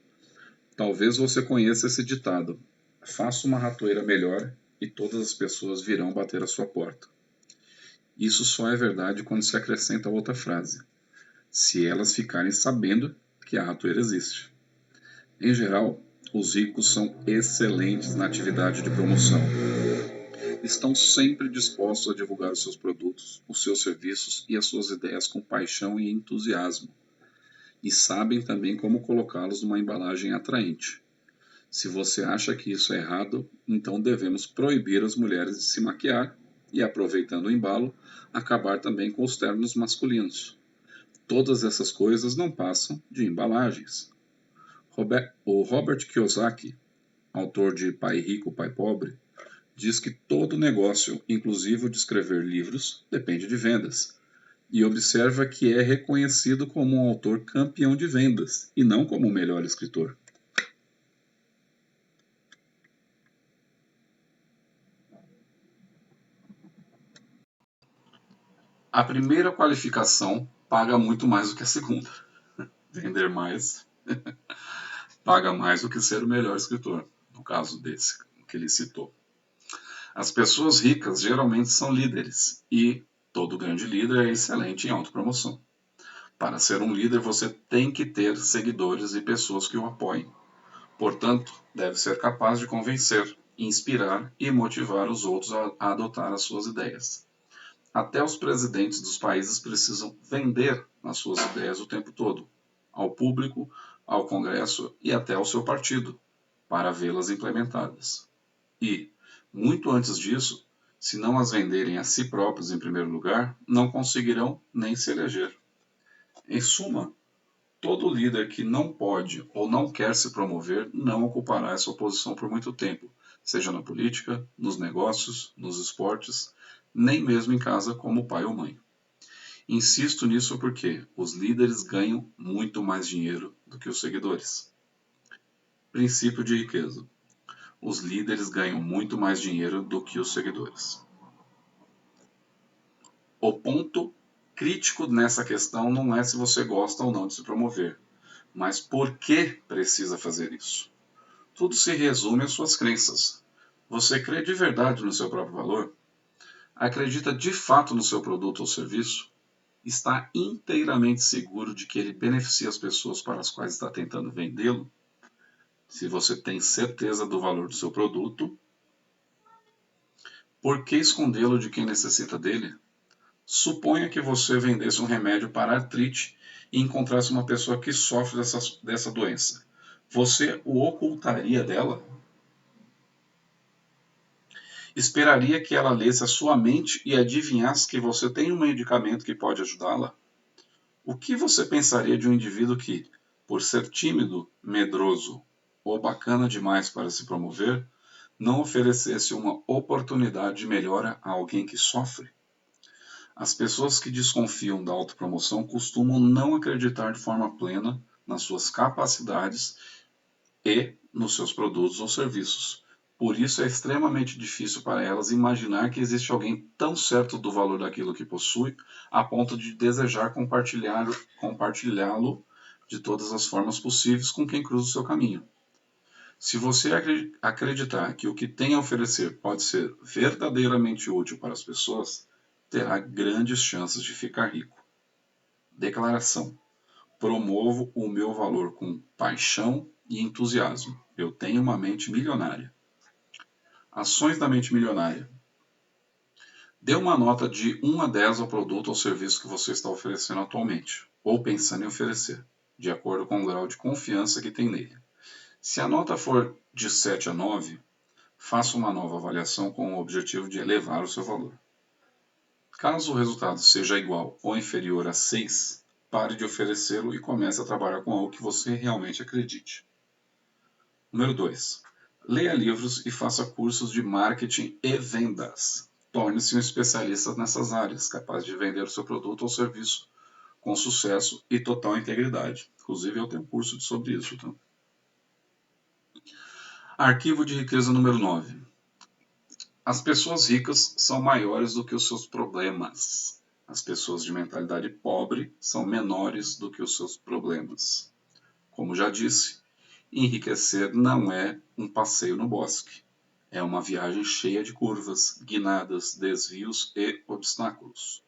[SPEAKER 1] Talvez você conheça esse ditado: faça uma ratoeira melhor e todas as pessoas virão bater à sua porta. Isso só é verdade quando se acrescenta outra frase: se elas ficarem sabendo que a ratoeira existe. Em geral, os ricos são excelentes na atividade de promoção. Estão sempre dispostos a divulgar os seus produtos, os seus serviços e as suas ideias com paixão e entusiasmo. e sabem também como colocá-los numa embalagem atraente. Se você acha que isso é errado, então devemos proibir as mulheres de se maquiar e, aproveitando o embalo, acabar também com os ternos masculinos. Todas essas coisas não passam de embalagens. O Robert Kiyosaki, autor de Pai Rico, Pai Pobre, diz que todo negócio, inclusive o de escrever livros, depende de vendas. E observa que é reconhecido como um autor campeão de vendas, e não como o melhor escritor. A primeira qualificação paga muito mais do que a segunda. Vender mais paga mais do que ser o melhor escritor, no caso desse que ele citou. As pessoas ricas geralmente são líderes, e todo grande líder é excelente em autopromoção. Para ser um líder, você tem que ter seguidores e pessoas que o apoiem. Portanto, deve ser capaz de convencer, inspirar e motivar os outros a adotar as suas ideias. Até os presidentes dos países precisam vender as suas ideias o tempo todo, ao público, ao Congresso e até ao seu partido, para vê-las implementadas. E, muito antes disso, se não as venderem a si próprios em primeiro lugar, não conseguirão nem se eleger. Em suma, todo líder que não pode ou não quer se promover não ocupará essa posição por muito tempo, seja na política, nos negócios, nos esportes, nem mesmo em casa como pai ou mãe. Insisto nisso porque os líderes ganham muito mais dinheiro do que os seguidores. Princípio de riqueza. Os líderes ganham muito mais dinheiro do que os seguidores. O ponto crítico nessa questão não é se você gosta ou não de se promover, mas por que precisa fazer isso? Tudo se resume às suas crenças. Você crê de verdade no seu próprio valor? Acredita de fato no seu produto ou serviço? Está inteiramente seguro de que ele beneficia as pessoas para as quais está tentando vendê-lo? Se você tem certeza do valor do seu produto, por que escondê-lo de quem necessita dele? Suponha que você vendesse um remédio para artrite e encontrasse uma pessoa que sofre dessa doença. Você o ocultaria dela? Esperaria que ela lesse a sua mente e adivinhasse que você tem um medicamento que pode ajudá-la? O que você pensaria de um indivíduo que, por ser tímido, medroso ou bacana demais para se promover, não oferecesse uma oportunidade de melhora a alguém que sofre? As pessoas que desconfiam da autopromoção costumam não acreditar de forma plena nas suas capacidades e nos seus produtos ou serviços. Por isso é extremamente difícil para elas imaginar que existe alguém tão certo do valor daquilo que possui, a ponto de desejar compartilhá-lo de todas as formas possíveis com quem cruza o seu caminho. Se você acreditar que o que tem a oferecer pode ser verdadeiramente útil para as pessoas, terá grandes chances de ficar rico. Declaração: promovo o meu valor com paixão e entusiasmo. Eu tenho uma mente milionária. Ações da mente milionária. Dê uma nota de 1 a 10 ao produto ou serviço que você está oferecendo atualmente, ou pensando em oferecer, de acordo com o grau de confiança que tem nele. Se a nota for de 7 a 9, faça uma nova avaliação com o objetivo de elevar o seu valor. Caso o resultado seja igual ou inferior a 6, pare de oferecê-lo e comece a trabalhar com algo que você realmente acredite. Número 2. Leia livros e faça cursos de marketing e vendas. Torne-se um especialista nessas áreas, capaz de vender o seu produto ou serviço com sucesso e total integridade. Inclusive, eu tenho um curso sobre isso. Então. Arquivo de riqueza número 9. As pessoas ricas são maiores do que os seus problemas. As pessoas de mentalidade pobre são menores do que os seus problemas. Como já disse, enriquecer não é um passeio no bosque. É uma viagem cheia de curvas, guinadas, desvios e obstáculos.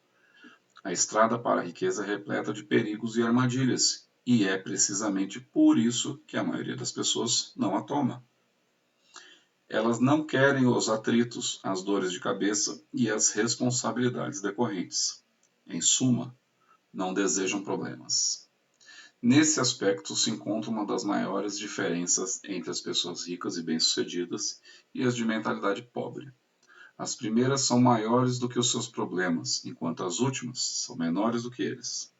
[SPEAKER 1] A estrada para a riqueza é repleta de perigos e armadilhas, e é precisamente por isso que a maioria das pessoas não a toma. Elas não querem os atritos, as dores de cabeça e as responsabilidades decorrentes. Em suma, não desejam problemas. Nesse aspecto se encontra uma das maiores diferenças entre as pessoas ricas e bem-sucedidas e as de mentalidade pobre. As primeiras são maiores do que os seus problemas, enquanto as últimas são menores do que eles.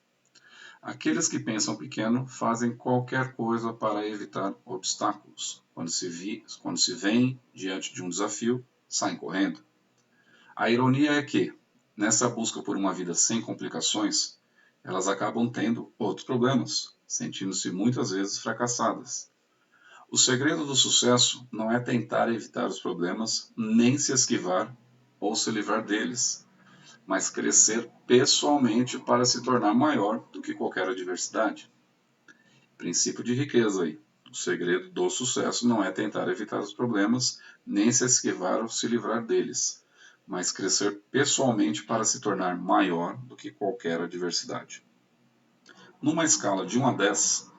[SPEAKER 1] Aqueles que pensam pequeno fazem qualquer coisa para evitar obstáculos. Quando se veem diante de um desafio, saem correndo. A ironia é que, nessa busca por uma vida sem complicações, elas acabam tendo outros problemas, sentindo-se muitas vezes fracassadas. O segredo do sucesso não é tentar evitar os problemas, nem se esquivar ou se livrar deles, mas crescer pessoalmente para se tornar maior do que qualquer adversidade. Princípio de riqueza aí. O segredo do sucesso não é tentar evitar os problemas, nem se esquivar ou se livrar deles, mas crescer pessoalmente para se tornar maior do que qualquer adversidade. Numa escala de 1 a 10,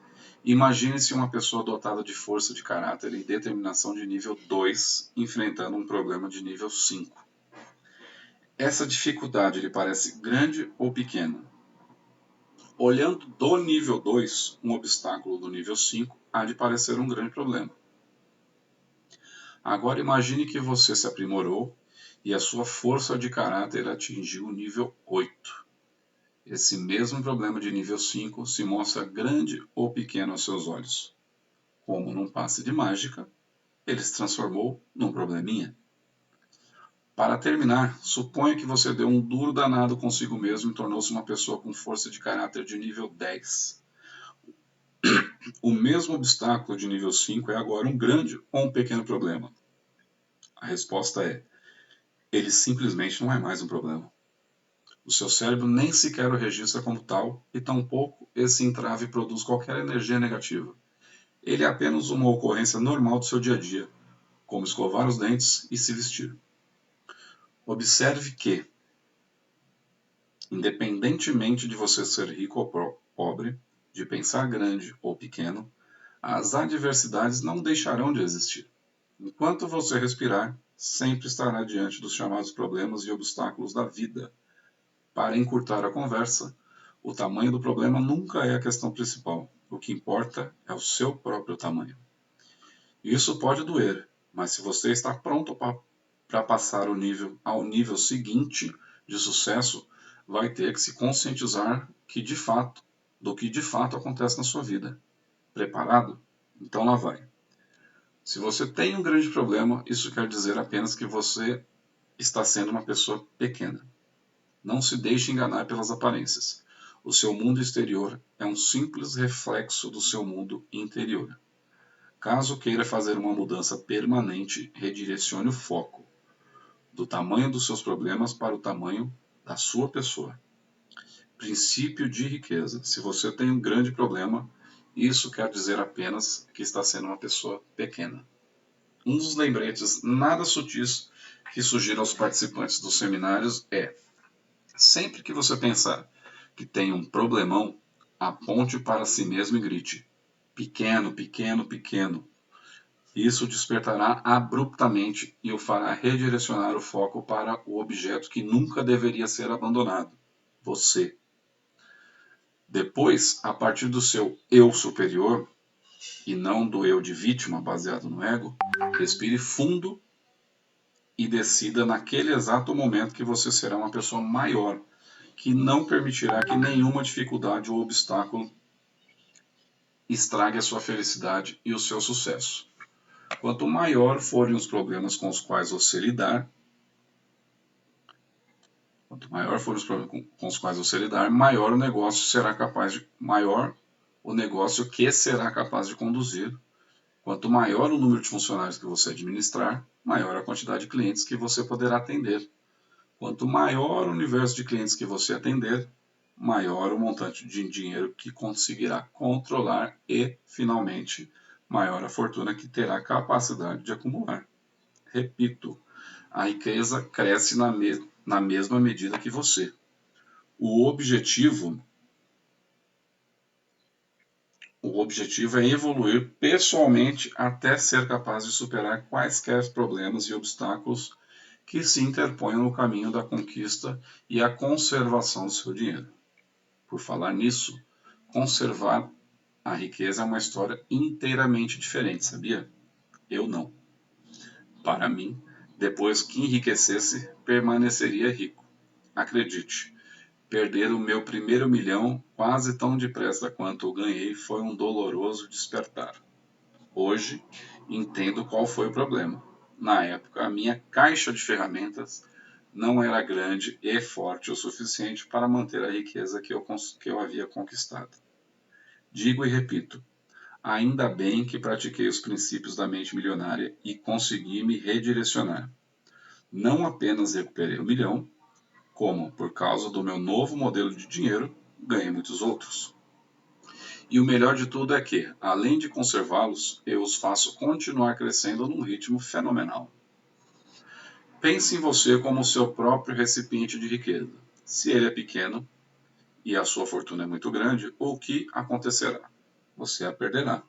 [SPEAKER 1] imagine-se uma pessoa dotada de força de caráter e determinação de nível 2 enfrentando um problema de nível 5. Essa dificuldade lhe parece grande ou pequena? Olhando do nível 2, um obstáculo do nível 5 há de parecer um grande problema. Agora imagine que você se aprimorou e a sua força de caráter atingiu o nível 8. Esse mesmo problema de nível 5 se mostra grande ou pequeno aos seus olhos. Como num passe de mágica, ele se transformou num probleminha. Para terminar, suponha que você deu um duro danado consigo mesmo e tornou-se uma pessoa com força de caráter de nível 10. O mesmo obstáculo de nível 5 é agora um grande ou um pequeno problema? A resposta é: ele simplesmente não é mais um problema. O seu cérebro nem sequer o registra como tal e tampouco esse entrave produz qualquer energia negativa. Ele é apenas uma ocorrência normal do seu dia a dia, como escovar os dentes e se vestir. Observe que, independentemente de você ser rico ou pobre, de pensar grande ou pequeno, as adversidades não deixarão de existir. Enquanto você respirar, sempre estará diante dos chamados problemas e obstáculos da vida. Para encurtar a conversa, o tamanho do problema nunca é a questão principal. O que importa é o seu próprio tamanho. Isso pode doer, mas se você está pronto para passar ao nível seguinte de sucesso, vai ter que se conscientizar do que de fato acontece na sua vida. Preparado? Então lá vai. Se você tem um grande problema, isso quer dizer apenas que você está sendo uma pessoa pequena. Não se deixe enganar pelas aparências. O seu mundo exterior é um simples reflexo do seu mundo interior. Caso queira fazer uma mudança permanente, redirecione o foco do tamanho dos seus problemas para o tamanho da sua pessoa. Princípio de riqueza. Se você tem um grande problema, isso quer dizer apenas que está sendo uma pessoa pequena. Um dos lembretes nada sutis que sugiro aos participantes dos seminários é: sempre que você pensar que tem um problemão, aponte para si mesmo e grite: pequeno, pequeno, pequeno. Isso despertará abruptamente e o fará redirecionar o foco para o objeto que nunca deveria ser abandonado: você. Depois, a partir do seu eu superior, e não do eu de vítima baseado no ego, respire fundo e decida naquele exato momento que você será uma pessoa maior, que não permitirá que nenhuma dificuldade ou obstáculo estrague a sua felicidade e o seu sucesso. Quanto maior forem os problemas com os quais você lidar, maior o negócio que será capaz de conduzir. Quanto maior o número de funcionários que você administrar, maior a quantidade de clientes que você poderá atender. Quanto maior o universo de clientes que você atender, maior o montante de dinheiro que conseguirá controlar e, finalmente, maior a fortuna que terá capacidade de acumular. Repito, a riqueza cresce na mesma medida que você. O objetivo é evoluir pessoalmente até ser capaz de superar quaisquer problemas e obstáculos que se interponham no caminho da conquista e a conservação do seu dinheiro. Por falar nisso, conservar A riqueza é uma história inteiramente diferente, sabia? Eu não. Para mim, depois que enriquecesse, permaneceria rico. Acredite, perder o meu primeiro milhão quase tão depressa quanto o ganhei foi um doloroso despertar. Hoje, entendo qual foi o problema. Na época, a minha caixa de ferramentas não era grande e forte o suficiente para manter a riqueza que eu havia conquistado. Digo e repito, ainda bem que pratiquei os princípios da mente milionária e consegui me redirecionar. Não apenas recuperei o milhão, como, por causa do meu novo modelo de dinheiro, ganhei muitos outros. E o melhor de tudo é que, além de conservá-los, eu os faço continuar crescendo num ritmo fenomenal. Pense em você como o seu próprio recipiente de riqueza. Se ele é pequeno e a sua fortuna é muito grande, o que acontecerá? Você a perderá.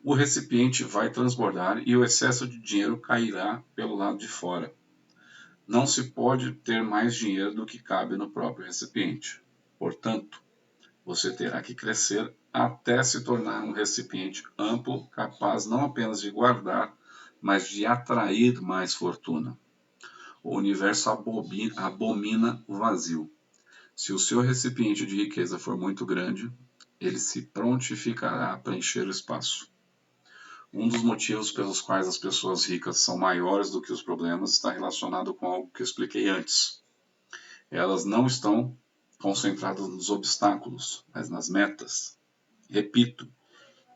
[SPEAKER 1] O recipiente vai transbordar e o excesso de dinheiro cairá pelo lado de fora. Não se pode ter mais dinheiro do que cabe no próprio recipiente. Portanto, você terá que crescer até se tornar um recipiente amplo, capaz não apenas de guardar, mas de atrair mais fortuna. O universo abomina o vazio. Se o seu recipiente de riqueza for muito grande, ele se prontificará a preencher o espaço. Um dos motivos pelos quais as pessoas ricas são maiores do que os problemas está relacionado com algo que eu expliquei antes. Elas não estão concentradas nos obstáculos, mas nas metas. Repito,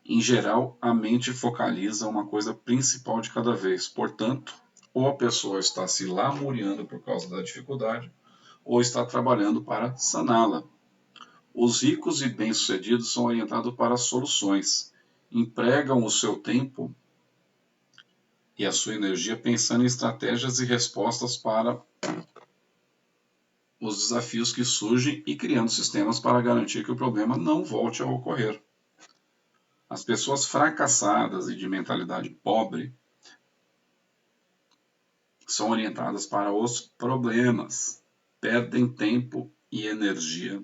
[SPEAKER 1] em geral, a mente focaliza uma coisa principal de cada vez. Portanto, ou a pessoa está se lamuriando por causa da dificuldade, ou está trabalhando para saná-la. Os ricos e bem-sucedidos são orientados para soluções. Empregam o seu tempo e a sua energia pensando em estratégias e respostas para os desafios que surgem e criando sistemas para garantir que o problema não volte a ocorrer. As pessoas fracassadas e de mentalidade pobre são orientadas para os problemas, perdem tempo e energia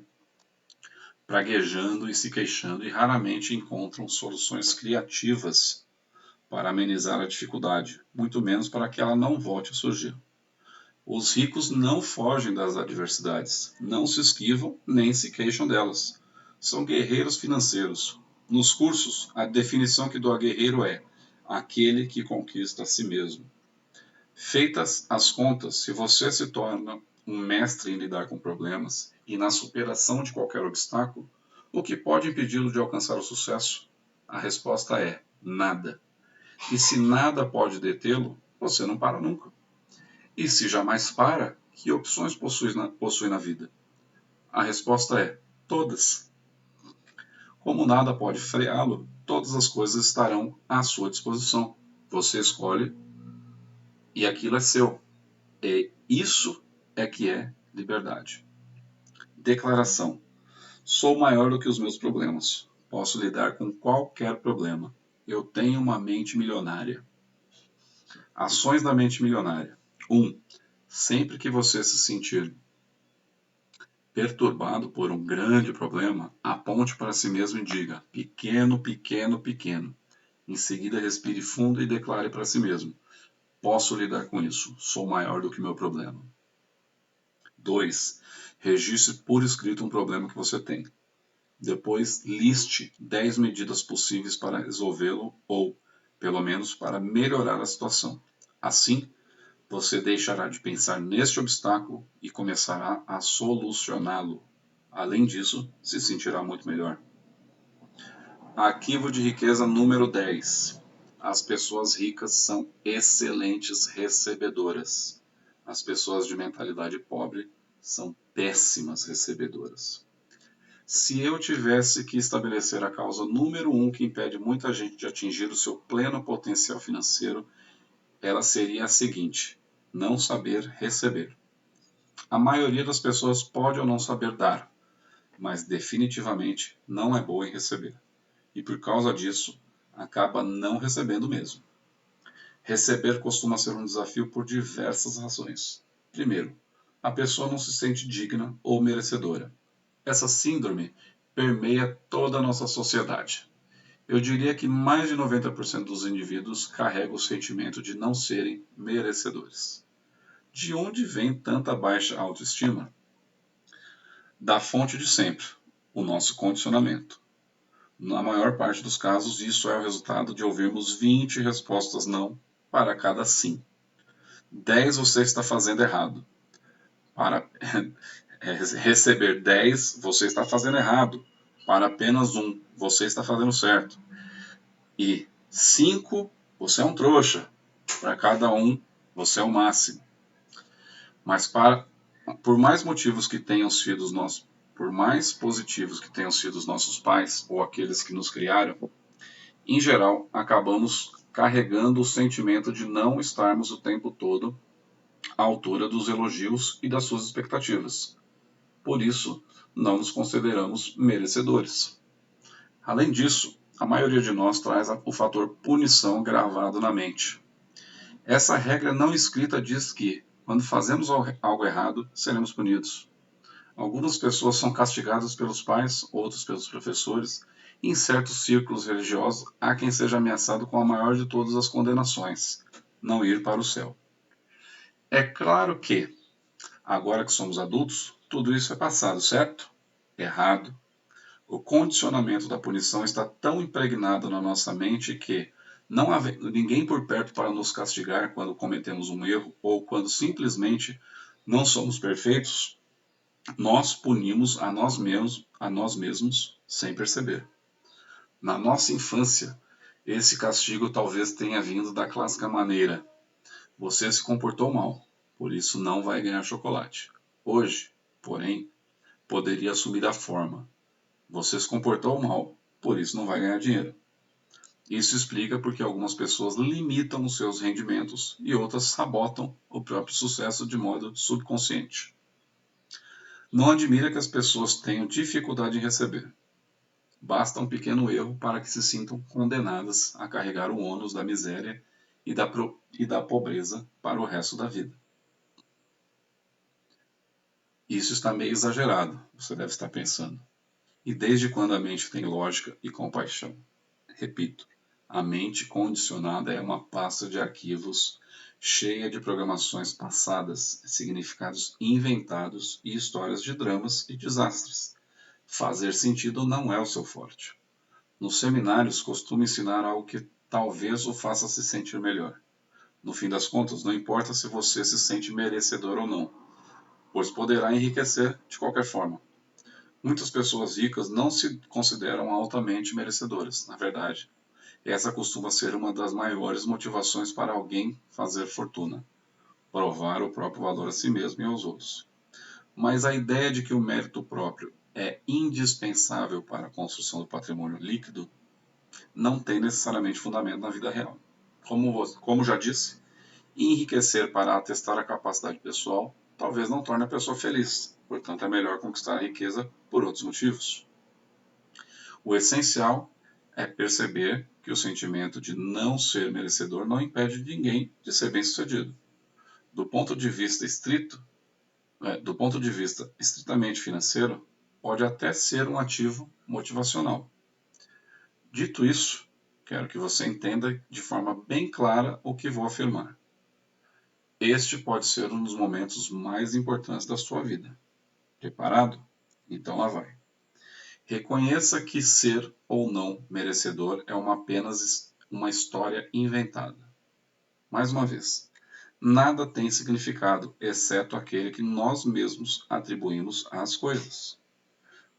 [SPEAKER 1] praguejando e se queixando e raramente encontram soluções criativas para amenizar a dificuldade, muito menos para que ela não volte a surgir. Os ricos não fogem das adversidades, não se esquivam nem se queixam delas. São guerreiros financeiros. Nos cursos, a definição que dou a guerreiro é aquele que conquista a si mesmo. Feitas as contas, se você se torna um mestre em lidar com problemas e na superação de qualquer obstáculo, o que pode impedi-lo de alcançar o sucesso? A resposta é nada. E se nada pode detê-lo, você não para nunca. E se jamais para, que opções possui na vida? A resposta é todas. Como nada pode freá-lo, todas as coisas estarão à sua disposição. Você escolhe e aquilo é seu. E isso é que é liberdade. Declaração: sou maior do que os meus problemas. Posso lidar com qualquer problema. Eu tenho uma mente milionária. Ações da mente milionária. 1. Sempre que você se sentir perturbado por um grande problema, aponte para si mesmo e diga: pequeno, pequeno, pequeno. Em seguida, respire fundo e declare para si mesmo: posso lidar com isso. Sou maior do que meu problema. 2. Registre por escrito um problema que você tem. Depois, liste 10 medidas possíveis para resolvê-lo ou, pelo menos, para melhorar a situação. Assim, você deixará de pensar neste obstáculo e começará a solucioná-lo. Além disso, se sentirá muito melhor. Arquivo de riqueza número 10. As pessoas ricas são excelentes recebedoras. As pessoas de mentalidade pobre são péssimas recebedoras. Se eu tivesse que estabelecer a causa número 1 que impede muita gente de atingir o seu pleno potencial financeiro, ela seria a seguinte: não saber receber. A maioria das pessoas pode ou não saber dar, mas definitivamente não é boa em receber. E por causa disso, acaba não recebendo mesmo. Receber costuma ser um desafio por diversas razões. Primeiro, a pessoa não se sente digna ou merecedora. Essa síndrome permeia toda a nossa sociedade. Eu diria que mais de 90% dos indivíduos carregam o sentimento de não serem merecedores. De onde vem tanta baixa autoestima? Da fonte de sempre, o nosso condicionamento. Na maior parte dos casos, isso é o resultado de ouvirmos 20 respostas não para cada sim. 10 você está fazendo errado. Para receber 10, você está fazendo errado. Para apenas um, você está fazendo certo. E 5, você é um trouxa. Para cada um, você é o máximo. Mas por mais motivos que tenham sido por mais positivos que tenham sido os nossos pais ou aqueles que nos criaram, em geral, acabamos carregando o sentimento de não estarmos o tempo todo à altura dos elogios e das suas expectativas. Por isso, não nos consideramos merecedores. Além disso, a maioria de nós traz o fator punição gravado na mente. Essa regra não escrita diz que, quando fazemos algo errado, seremos punidos. Algumas pessoas são castigadas pelos pais, outros pelos professores, e em certos círculos religiosos há quem seja ameaçado com a maior de todas as condenações: não ir para o céu. É claro que, agora que somos adultos, tudo isso é passado, certo? Errado. O condicionamento da punição está tão impregnado na nossa mente que, não havendo ninguém por perto para nos castigar quando cometemos um erro ou quando simplesmente não somos perfeitos, nós punimos a nós mesmos sem perceber. Na nossa infância, esse castigo talvez tenha vindo da clássica maneira: você se comportou mal, por isso não vai ganhar chocolate. Hoje, porém, poderia assumir a forma: você se comportou mal, por isso não vai ganhar dinheiro. Isso explica porque algumas pessoas limitam os seus rendimentos e outras sabotam o próprio sucesso de modo subconsciente. Não admira que as pessoas tenham dificuldade em receber. Basta um pequeno erro para que se sintam condenadas a carregar o ônus da miséria e da pobreza para o resto da vida. Isso está meio exagerado, você deve estar pensando. E desde quando a mente tem lógica e compaixão? Repito, a mente condicionada é uma pasta de arquivos cheia de programações passadas, significados inventados e histórias de dramas e desastres. Fazer sentido não é o seu forte. Nos seminários costumo ensinar algo que talvez o faça se sentir melhor. No fim das contas, não importa se você se sente merecedor ou não, pois poderá enriquecer de qualquer forma. Muitas pessoas ricas não se consideram altamente merecedoras. Na verdade, essa costuma ser uma das maiores motivações para alguém fazer fortuna: provar o próprio valor a si mesmo e aos outros. Mas a ideia de que o mérito próprio é indispensável para a construção do patrimônio líquido não tem necessariamente fundamento na vida real. Como já disse, enriquecer para atestar a capacidade pessoal talvez não torne a pessoa feliz, portanto é melhor conquistar a riqueza por outros motivos. O essencial é perceber que o sentimento de não ser merecedor não impede ninguém de ser bem-sucedido. Do ponto de vista estritamente financeiro, pode até ser um ativo motivacional. Dito isso, quero que você entenda de forma bem clara o que vou afirmar. Este pode ser um dos momentos mais importantes da sua vida. Preparado? Então lá vai. Reconheça que ser ou não merecedor é apenas uma história inventada. Mais uma vez, nada tem significado, exceto aquele que nós mesmos atribuímos às coisas.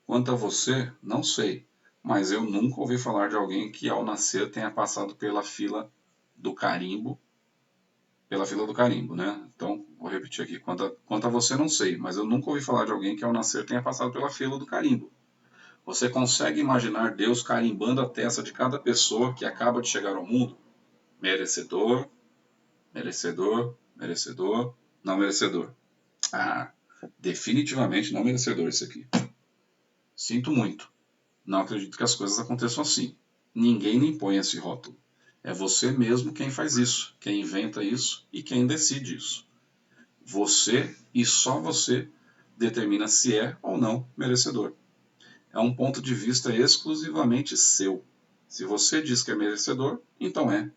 [SPEAKER 1] Quanto a você, não sei, mas eu nunca ouvi falar de alguém que ao nascer tenha passado pela fila do carimbo, né? Então, vou repetir aqui. Quanto a você, não sei, mas eu nunca ouvi falar de alguém que ao nascer tenha passado pela fila do carimbo. Você consegue imaginar Deus carimbando a testa de cada pessoa que acaba de chegar ao mundo? Merecedor, merecedor, merecedor, não merecedor. Ah, definitivamente não merecedor isso aqui. Sinto muito. Não acredito que as coisas aconteçam assim. Ninguém lhe impõe esse rótulo. É você mesmo quem faz isso, quem inventa isso e quem decide isso. Você e só você determina se é ou não merecedor. É um ponto de vista exclusivamente seu. Se você diz que é merecedor, então é.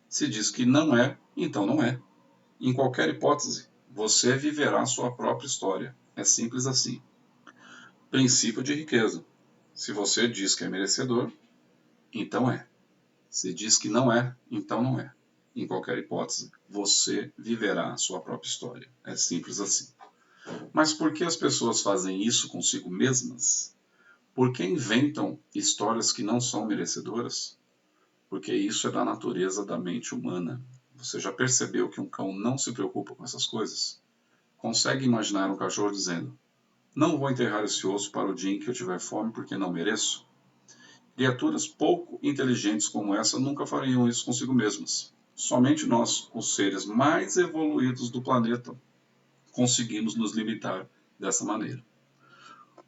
[SPEAKER 1] Se diz que não é, então não é. Em qualquer hipótese, você viverá sua própria história. É simples assim. Princípio de riqueza. Se você diz que é merecedor, então é. Se diz que não é, então não é. Em qualquer hipótese, você viverá a sua própria história. É simples assim. Mas por que as pessoas fazem isso consigo mesmas? Por que inventam histórias que não são merecedoras? Porque isso é da natureza da mente humana. Você já percebeu que um cão não se preocupa com essas coisas? Consegue imaginar um cachorro dizendo: não vou enterrar esse osso para o dia em que eu tiver fome porque não mereço? Criaturas pouco inteligentes como essa nunca fariam isso consigo mesmas. Somente nós, os seres mais evoluídos do planeta, conseguimos nos limitar dessa maneira.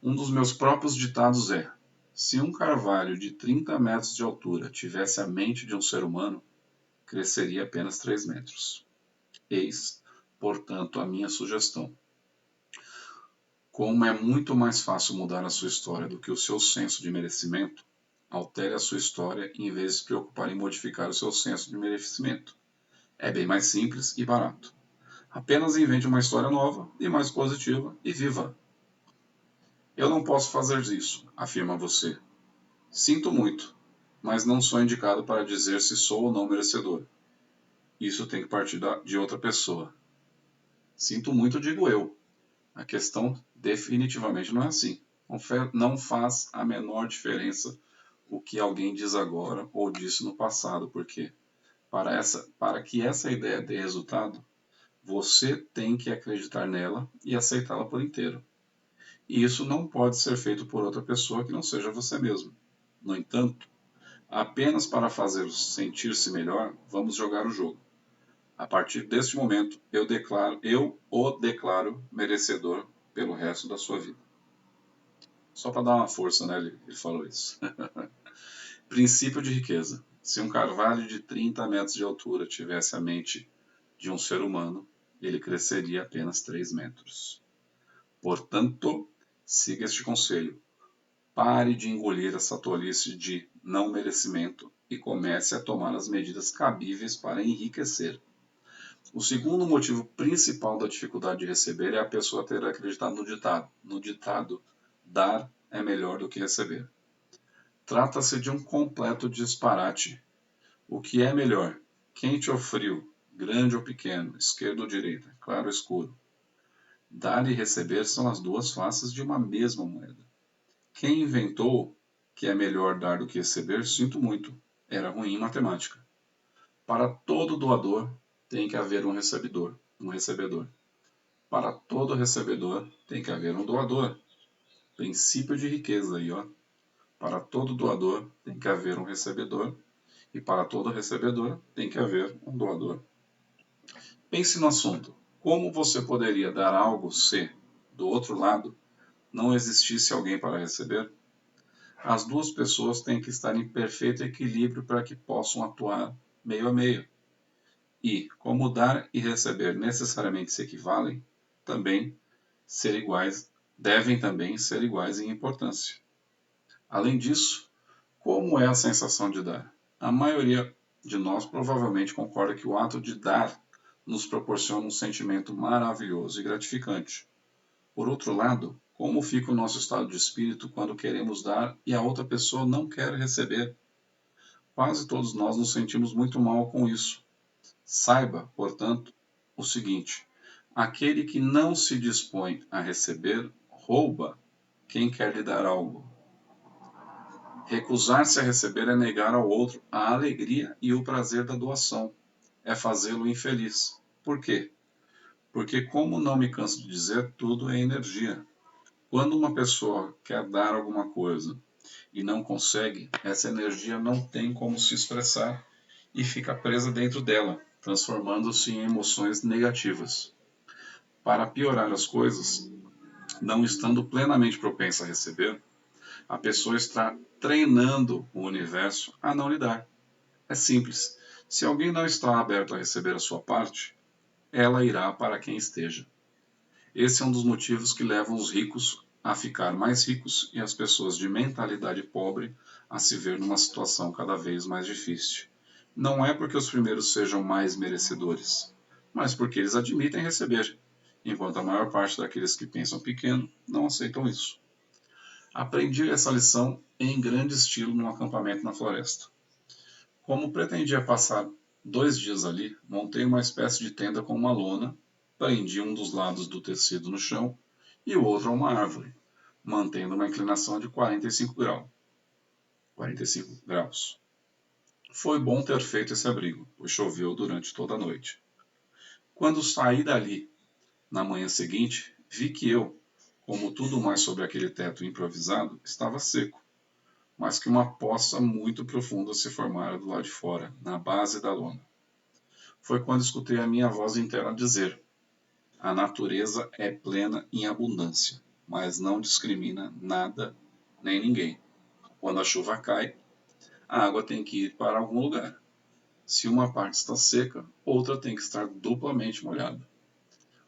[SPEAKER 1] Um dos meus próprios ditados é: se um carvalho de 30 metros de altura tivesse a mente de um ser humano, cresceria apenas 3 metros. Eis, portanto, a minha sugestão. Como é muito mais fácil mudar a sua história do que o seu senso de merecimento, altere a sua história em vez de se preocupar em modificar o seu senso de merecimento. É bem mais simples e barato. Apenas invente uma história nova e mais positiva e viva. Eu não posso fazer isso, afirma você. Sinto muito, mas não sou indicado para dizer se sou ou não merecedor. Isso tem que partir de outra pessoa. Sinto muito, digo eu. A questão definitivamente não é assim. Não faz a menor diferença o que alguém diz agora ou disse no passado, porque para que essa ideia dê resultado, você tem que acreditar nela e aceitá-la por inteiro. E isso não pode ser feito por outra pessoa que não seja você mesmo. No entanto, apenas para fazer sentir-se melhor, vamos jogar o jogo. A partir deste momento, eu o declaro merecedor pelo resto da sua vida. Só para dar uma força, né? Ele falou isso. Princípio de riqueza. Se um carvalho de 30 metros de altura tivesse a mente de um ser humano, ele cresceria apenas 3 metros. Portanto, siga este conselho. Pare de engolir essa tolice de não merecimento e comece a tomar as medidas cabíveis para enriquecer. O segundo motivo principal da dificuldade de receber é a pessoa ter acreditado no ditado. No ditado, dar é melhor do que receber. Trata-se de um completo disparate. O que é melhor? Quente ou frio? Grande ou pequeno? Esquerda ou direita? Claro ou escuro? Dar e receber são as duas faces de uma mesma moeda. Quem inventou que é melhor dar do que receber, sinto muito. Era ruim em matemática. Para todo doador, tem que haver um recebedor. Para todo recebedor, tem que haver um doador. Princípio de riqueza aí, ó. Para todo doador, tem que haver um recebedor. E para todo recebedor, tem que haver um doador. Pense no assunto. Como você poderia dar algo se, do outro lado, não existisse alguém para receber? As duas pessoas têm que estar em perfeito equilíbrio para que possam atuar meio a meio. E, como dar e receber necessariamente se equivalem, devem também ser iguais em importância. Além disso, como é a sensação de dar? A maioria de nós provavelmente concorda que o ato de dar nos proporciona um sentimento maravilhoso e gratificante. Por outro lado, como fica o nosso estado de espírito quando queremos dar e a outra pessoa não quer receber? Quase todos nós nos sentimos muito mal com isso. Saiba, portanto, o seguinte: aquele que não se dispõe a receber, rouba quem quer lhe dar algo. Recusar-se a receber é negar ao outro a alegria e o prazer da doação. É fazê-lo infeliz. Por quê? Porque, como não me canso de dizer, tudo é energia. Quando uma pessoa quer dar alguma coisa e não consegue, essa energia não tem como se expressar e fica presa dentro dela, transformando-se em emoções negativas. Para piorar as coisas, não estando plenamente propensa a receber, a pessoa está treinando o universo a não lhe dar. É simples. Se alguém não está aberto a receber a sua parte, ela irá para quem esteja. Esse é um dos motivos que levam os ricos a ficar mais ricos e as pessoas de mentalidade pobre a se ver numa situação cada vez mais difícil. Não é porque os primeiros sejam mais merecedores, mas porque eles admitem receber, enquanto a maior parte daqueles que pensam pequeno não aceitam isso. Aprendi essa lição em grande estilo num acampamento na floresta. Como pretendia passar 2 dias ali, montei uma espécie de tenda com uma lona, prendi um dos lados do tecido no chão e o outro a uma árvore, mantendo uma inclinação de 45 graus. Foi bom ter feito esse abrigo, pois choveu durante toda a noite. Quando saí dali, na manhã seguinte, vi que eu, como tudo mais sobre aquele teto improvisado, estava seco, mas que uma poça muito profunda se formara do lado de fora, na base da lona. Foi quando escutei a minha voz interna dizer: a natureza é plena em abundância, mas não discrimina nada nem ninguém. Quando a chuva cai, a água tem que ir para algum lugar. Se uma parte está seca, outra tem que estar duplamente molhada.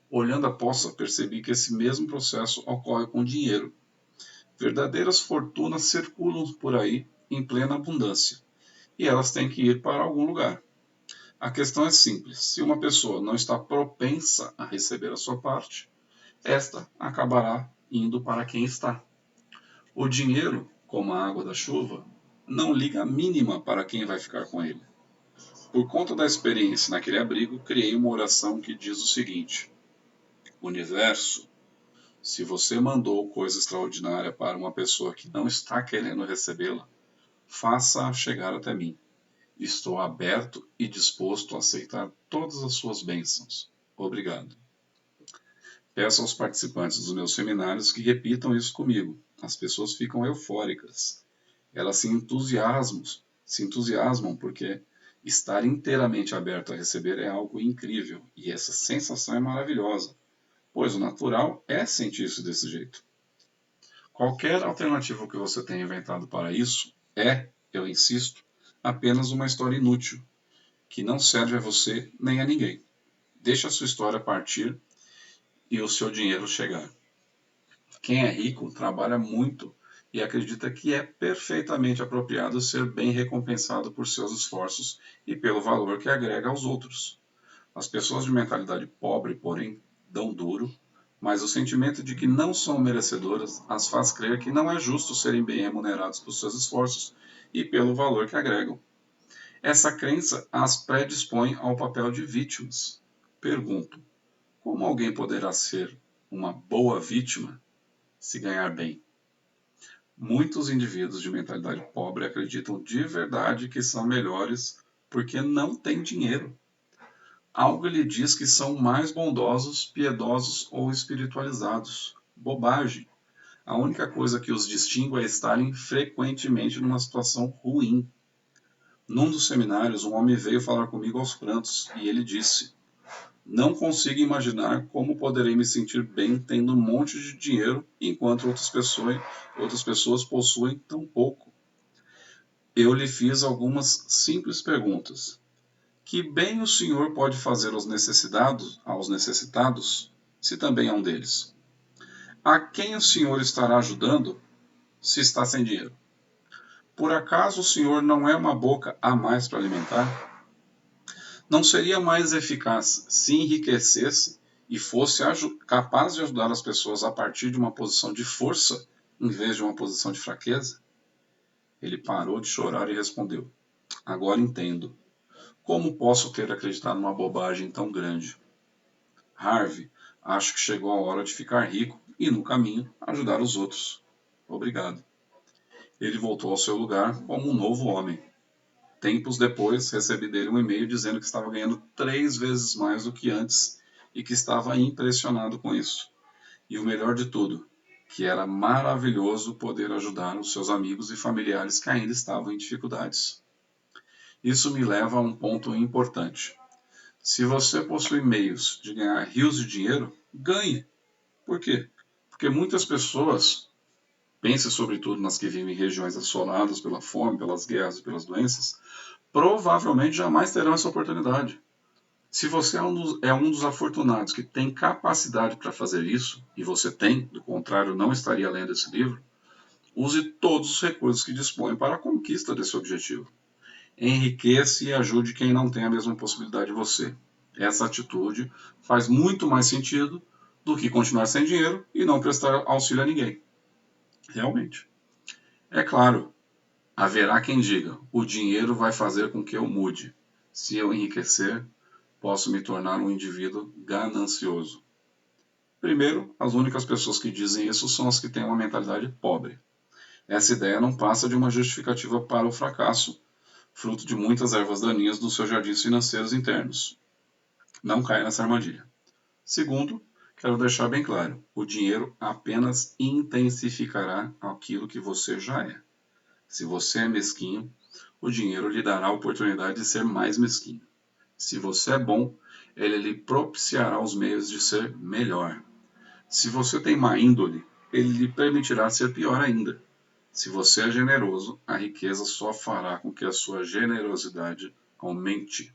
[SPEAKER 1] Olhando a poça, percebi que esse mesmo processo ocorre com o dinheiro. Verdadeiras fortunas circulam por aí em plena abundância, e elas têm que ir para algum lugar. A questão é simples: se uma pessoa não está propensa a receber a sua parte, esta acabará indo para quem está. O dinheiro, como a água da chuva, não liga a mínima para quem vai ficar com ele. Por conta da experiência naquele abrigo, criei uma oração que diz o seguinte: Universo, se você mandou coisa extraordinária para uma pessoa que não está querendo recebê-la, faça-a chegar até mim. Estou aberto e disposto a aceitar todas as suas bênçãos. Obrigado. Peço aos participantes dos meus seminários que repitam isso comigo. As pessoas ficam eufóricas. Elas se entusiasmam porque estar inteiramente aberto a receber é algo incrível e essa sensação é maravilhosa, pois o natural é sentir isso desse jeito. Qualquer alternativa que você tenha inventado para isso é, eu insisto, apenas uma história inútil, que não serve a você nem a ninguém. Deixe a sua história partir e o seu dinheiro chegar. Quem é rico trabalha muito e acredita que é perfeitamente apropriado ser bem recompensado por seus esforços e pelo valor que agrega aos outros. As pessoas de mentalidade pobre, porém, dão duro, mas o sentimento de que não são merecedoras as faz crer que não é justo serem bem remunerados por seus esforços e pelo valor que agregam. Essa crença as predispõe ao papel de vítimas. Pergunto: como alguém poderá ser uma boa vítima se ganhar bem? Muitos indivíduos de mentalidade pobre acreditam de verdade que são melhores porque não têm dinheiro. Algo lhe diz que são mais bondosos, piedosos ou espiritualizados. Bobagem. A única coisa que os distingue é estarem frequentemente numa situação ruim. Num dos seminários, um homem veio falar comigo aos prantos e ele disse: não consigo imaginar como poderei me sentir bem tendo um monte de dinheiro enquanto outras pessoas possuem tão pouco. Eu lhe fiz algumas simples perguntas. Que bem o senhor pode fazer aos necessitados, se também é um deles? A quem o senhor estará ajudando, se está sem dinheiro? Por acaso o senhor não é uma boca a mais para alimentar? Não seria mais eficaz se enriquecesse e fosse capaz de ajudar as pessoas a partir de uma posição de força, em vez de uma posição de fraqueza? Ele parou de chorar e respondeu: agora entendo. Como posso ter acreditado numa bobagem tão grande? Harvey, acho que chegou a hora de ficar rico e, no caminho, ajudar os outros. Obrigado. Ele voltou ao seu lugar como um novo homem. Tempos depois, recebi dele um e-mail dizendo que estava ganhando 3 vezes mais do que antes e que estava impressionado com isso. E o melhor de tudo, que era maravilhoso poder ajudar os seus amigos e familiares que ainda estavam em dificuldades. Isso me leva a um ponto importante. Se você possui meios de ganhar rios de dinheiro, ganhe. Por quê? Porque muitas pessoas, pense sobretudo nas que vivem em regiões assoladas pela fome, pelas guerras e pelas doenças, provavelmente jamais terão essa oportunidade. Se você é um dos afortunados que tem capacidade para fazer isso, e você tem, do contrário, não estaria lendo esse livro, use todos os recursos que dispõe para a conquista desse objetivo. Enriqueça e ajude quem não tem a mesma possibilidade de você. Essa atitude faz muito mais sentido do que continuar sem dinheiro e não prestar auxílio a ninguém. Realmente. É claro, haverá quem diga: o dinheiro vai fazer com que eu mude. Se eu enriquecer, posso me tornar um indivíduo ganancioso. Primeiro, as únicas pessoas que dizem isso são as que têm uma mentalidade pobre. Essa ideia não passa de uma justificativa para o fracasso, fruto de muitas ervas daninhas dos seus jardins financeiros internos. Não caia nessa armadilha. Segundo, quero deixar bem claro: o dinheiro apenas intensificará aquilo que você já é. Se você é mesquinho, o dinheiro lhe dará a oportunidade de ser mais mesquinho. Se você é bom, ele lhe propiciará os meios de ser melhor. Se você tem má índole, ele lhe permitirá ser pior ainda. Se você é generoso, a riqueza só fará com que a sua generosidade aumente.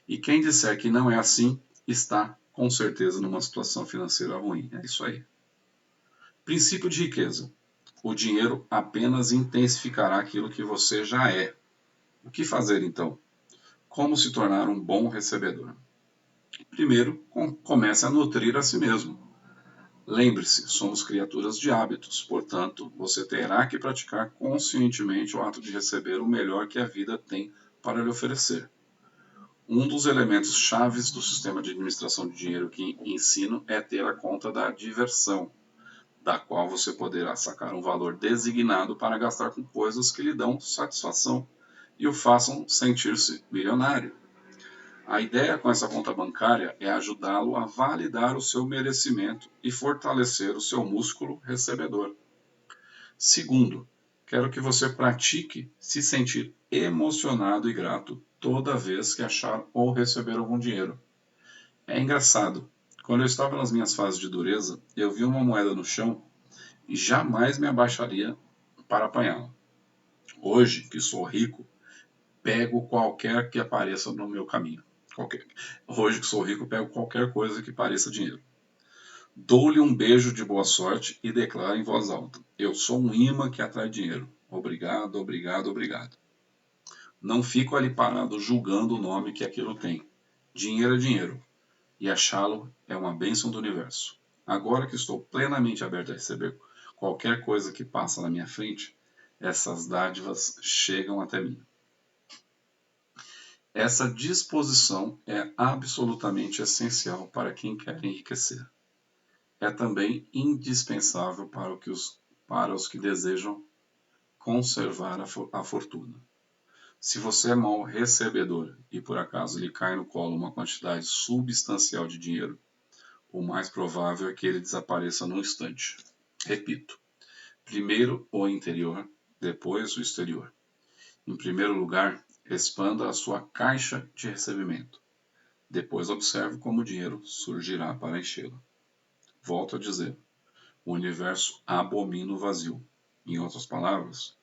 [SPEAKER 1] E quem disser que não é assim, está com certeza numa situação financeira ruim. É isso aí. Princípio de riqueza. O dinheiro apenas intensificará aquilo que você já é. O que fazer então? Como se tornar um bom recebedor? Primeiro, comece a nutrir a si mesmo. Lembre-se, somos criaturas de hábitos, portanto, você terá que praticar conscientemente o ato de receber o melhor que a vida tem para lhe oferecer. Um dos elementos chaves do sistema de administração de dinheiro que ensino é ter a conta da diversão, da qual você poderá sacar um valor designado para gastar com coisas que lhe dão satisfação e o façam sentir-se milionário. A ideia com essa conta bancária é ajudá-lo a validar o seu merecimento e fortalecer o seu músculo recebedor. Segundo, quero que você pratique se sentir emocionado e grato toda vez que achar ou receber algum dinheiro. É engraçado. Quando eu estava nas minhas fases de dureza, eu vi uma moeda no chão e jamais me abaixaria para apanhá-la. Hoje, que sou rico, pego qualquer que apareça no meu caminho. Hoje que sou rico, pego qualquer coisa que pareça dinheiro. Dou-lhe um beijo de boa sorte e declaro em voz alta: eu sou um imã que atrai dinheiro. Obrigado, obrigado, obrigado. Não fico ali parado julgando o nome que aquilo tem. Dinheiro é dinheiro, e achá-lo é uma bênção do universo. Agora que estou plenamente aberto a receber qualquer coisa que passa na minha frente, essas dádivas chegam até mim. Essa disposição é absolutamente essencial para quem quer enriquecer. É também indispensável para os que desejam conservar a fortuna. Se você é mau recebedor e por acaso lhe cai no colo uma quantidade substancial de dinheiro, o mais provável é que ele desapareça num instante. Repito, primeiro o interior, depois o exterior. Em primeiro lugar, expanda a sua caixa de recebimento. Depois observe como o dinheiro surgirá para enchê-la. Volto a dizer, o universo abomina o vazio. Em outras palavras,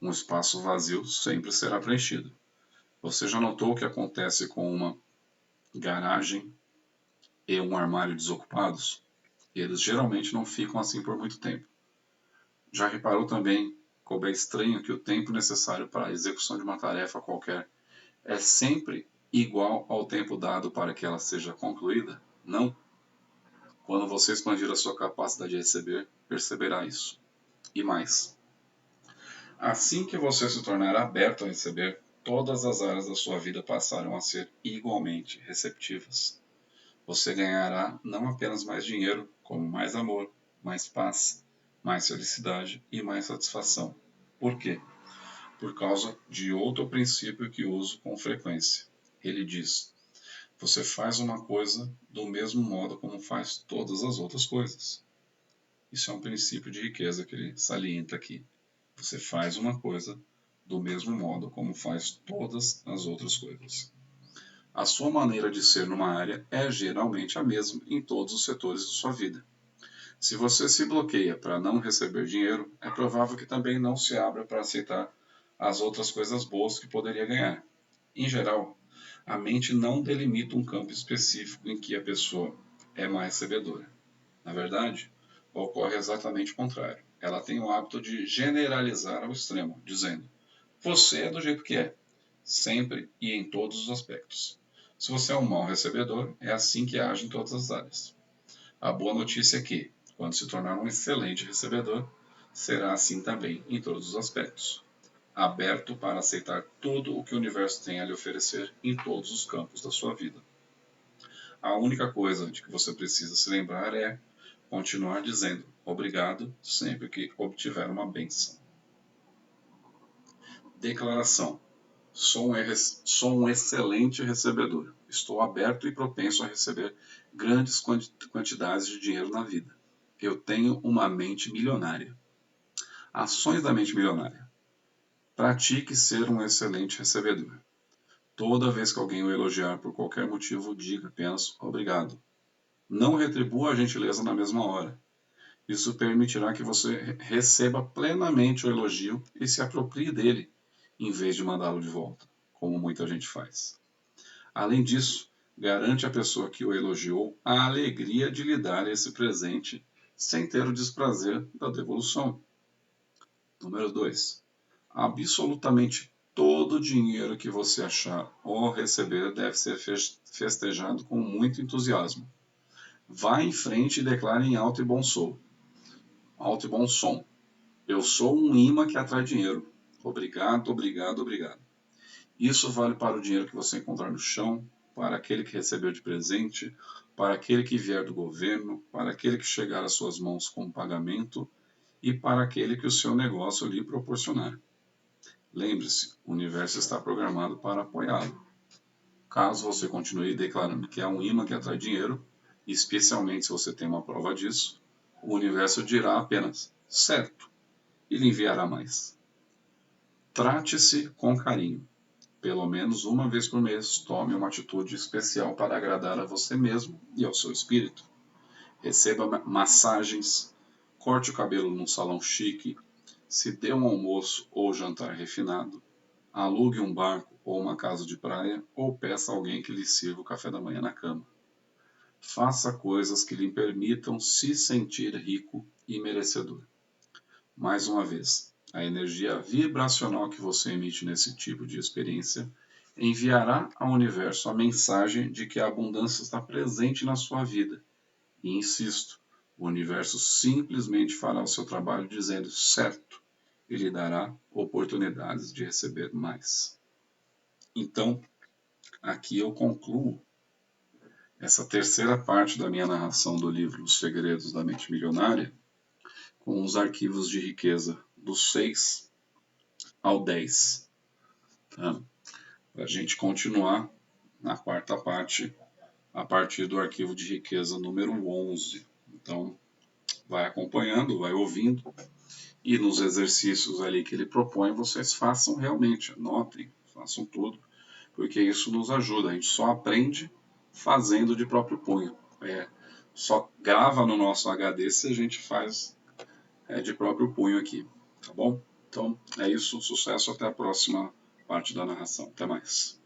[SPEAKER 1] um espaço vazio sempre será preenchido. Você já notou o que acontece com uma garagem e um armário desocupados? Eles geralmente não ficam assim por muito tempo. Já reparou também como é estranho que o tempo necessário para a execução de uma tarefa qualquer é sempre igual ao tempo dado para que ela seja concluída? Não. Quando você expandir a sua capacidade de receber, perceberá isso. E mais. Assim que você se tornar aberto a receber, todas as áreas da sua vida passarão a ser igualmente receptivas. Você ganhará não apenas mais dinheiro, como mais amor, mais paz, mais felicidade e mais satisfação. Por quê? Por causa de outro princípio que uso com frequência. Ele diz: você faz uma coisa do mesmo modo como faz todas as outras coisas. Isso é um princípio de riqueza que ele salienta aqui. Você faz uma coisa do mesmo modo como faz todas as outras coisas. A sua maneira de ser numa área é geralmente a mesma em todos os setores de sua vida. Se você se bloqueia para não receber dinheiro, é provável que também não se abra para aceitar as outras coisas boas que poderia ganhar. Em geral, A mente não delimita um campo específico em que a pessoa é mais recebedora. Na verdade, ocorre exatamente o contrário. Ela tem o hábito de generalizar ao extremo, dizendo: você é do jeito que é, sempre e em todos os aspectos. Se você é um mau recebedor, é assim que age em todas as áreas. A boa notícia é que, quando se tornar um excelente recebedor, será assim também em todos os aspectos, aberto para aceitar tudo o que o universo tem a lhe oferecer em todos os campos da sua vida. A única coisa de que você precisa se lembrar é continuar dizendo obrigado sempre que obtiver uma bênção. Declaração: sou um excelente recebedor. Estou aberto e propenso a receber grandes quantidades de dinheiro na vida. Eu tenho uma mente milionária. Ações da mente milionária. Pratique ser um excelente recebedor. Toda vez que alguém o elogiar por qualquer motivo, diga apenas obrigado. Não retribua a gentileza na mesma hora. Isso permitirá que você receba plenamente o elogio e se aproprie dele, em vez de mandá-lo de volta, como muita gente faz. Além disso, garante à pessoa que o elogiou a alegria de lhe dar esse presente sem ter o desprazer da devolução. Número 2. Absolutamente todo o dinheiro que você achar ou receber deve ser festejado com muito entusiasmo. Vá em frente e declare em alto e bom som. Eu sou um imã que atrai dinheiro. Obrigado, obrigado, obrigado. Isso vale para o dinheiro que você encontrar no chão, para aquele que recebeu de presente, para aquele que vier do governo, para aquele que chegar às suas mãos com pagamento e para aquele que o seu negócio lhe proporcionar. Lembre-se, o universo está programado para apoiá-lo. Caso você continue declarando que é um imã que atrai dinheiro, especialmente se você tem uma prova disso, o universo dirá apenas certo e lhe enviará mais. Trate-se com carinho. Pelo menos uma vez por mês, tome uma atitude especial para agradar a você mesmo e ao seu espírito. Receba massagens, corte o cabelo num salão chique, se dê um almoço ou jantar refinado, alugue um barco ou uma casa de praia ou peça a alguém que lhe sirva o café da manhã na cama. Faça coisas que lhe permitam se sentir rico e merecedor. Mais uma vez, a energia vibracional que você emite nesse tipo de experiência enviará ao universo a mensagem de que a abundância está presente na sua vida. E insisto, o universo simplesmente fará o seu trabalho dizendo certo e lhe dará oportunidades de receber mais. Então, aqui eu concluo essa terceira parte da minha narração do livro Os Segredos da Mente Milionária com os arquivos de riqueza do 6 ao 10. Tá? Para a gente continuar na quarta parte, a partir do arquivo de riqueza número 11. Então, vai acompanhando, vai ouvindo, e nos exercícios ali que ele propõe, vocês façam realmente, anotem, façam tudo, porque isso nos ajuda. A gente só aprende fazendo de próprio punho. Só grava no nosso HD se a gente faz de próprio punho aqui, tá bom? Então é isso, sucesso, até a próxima parte da narração. Até mais.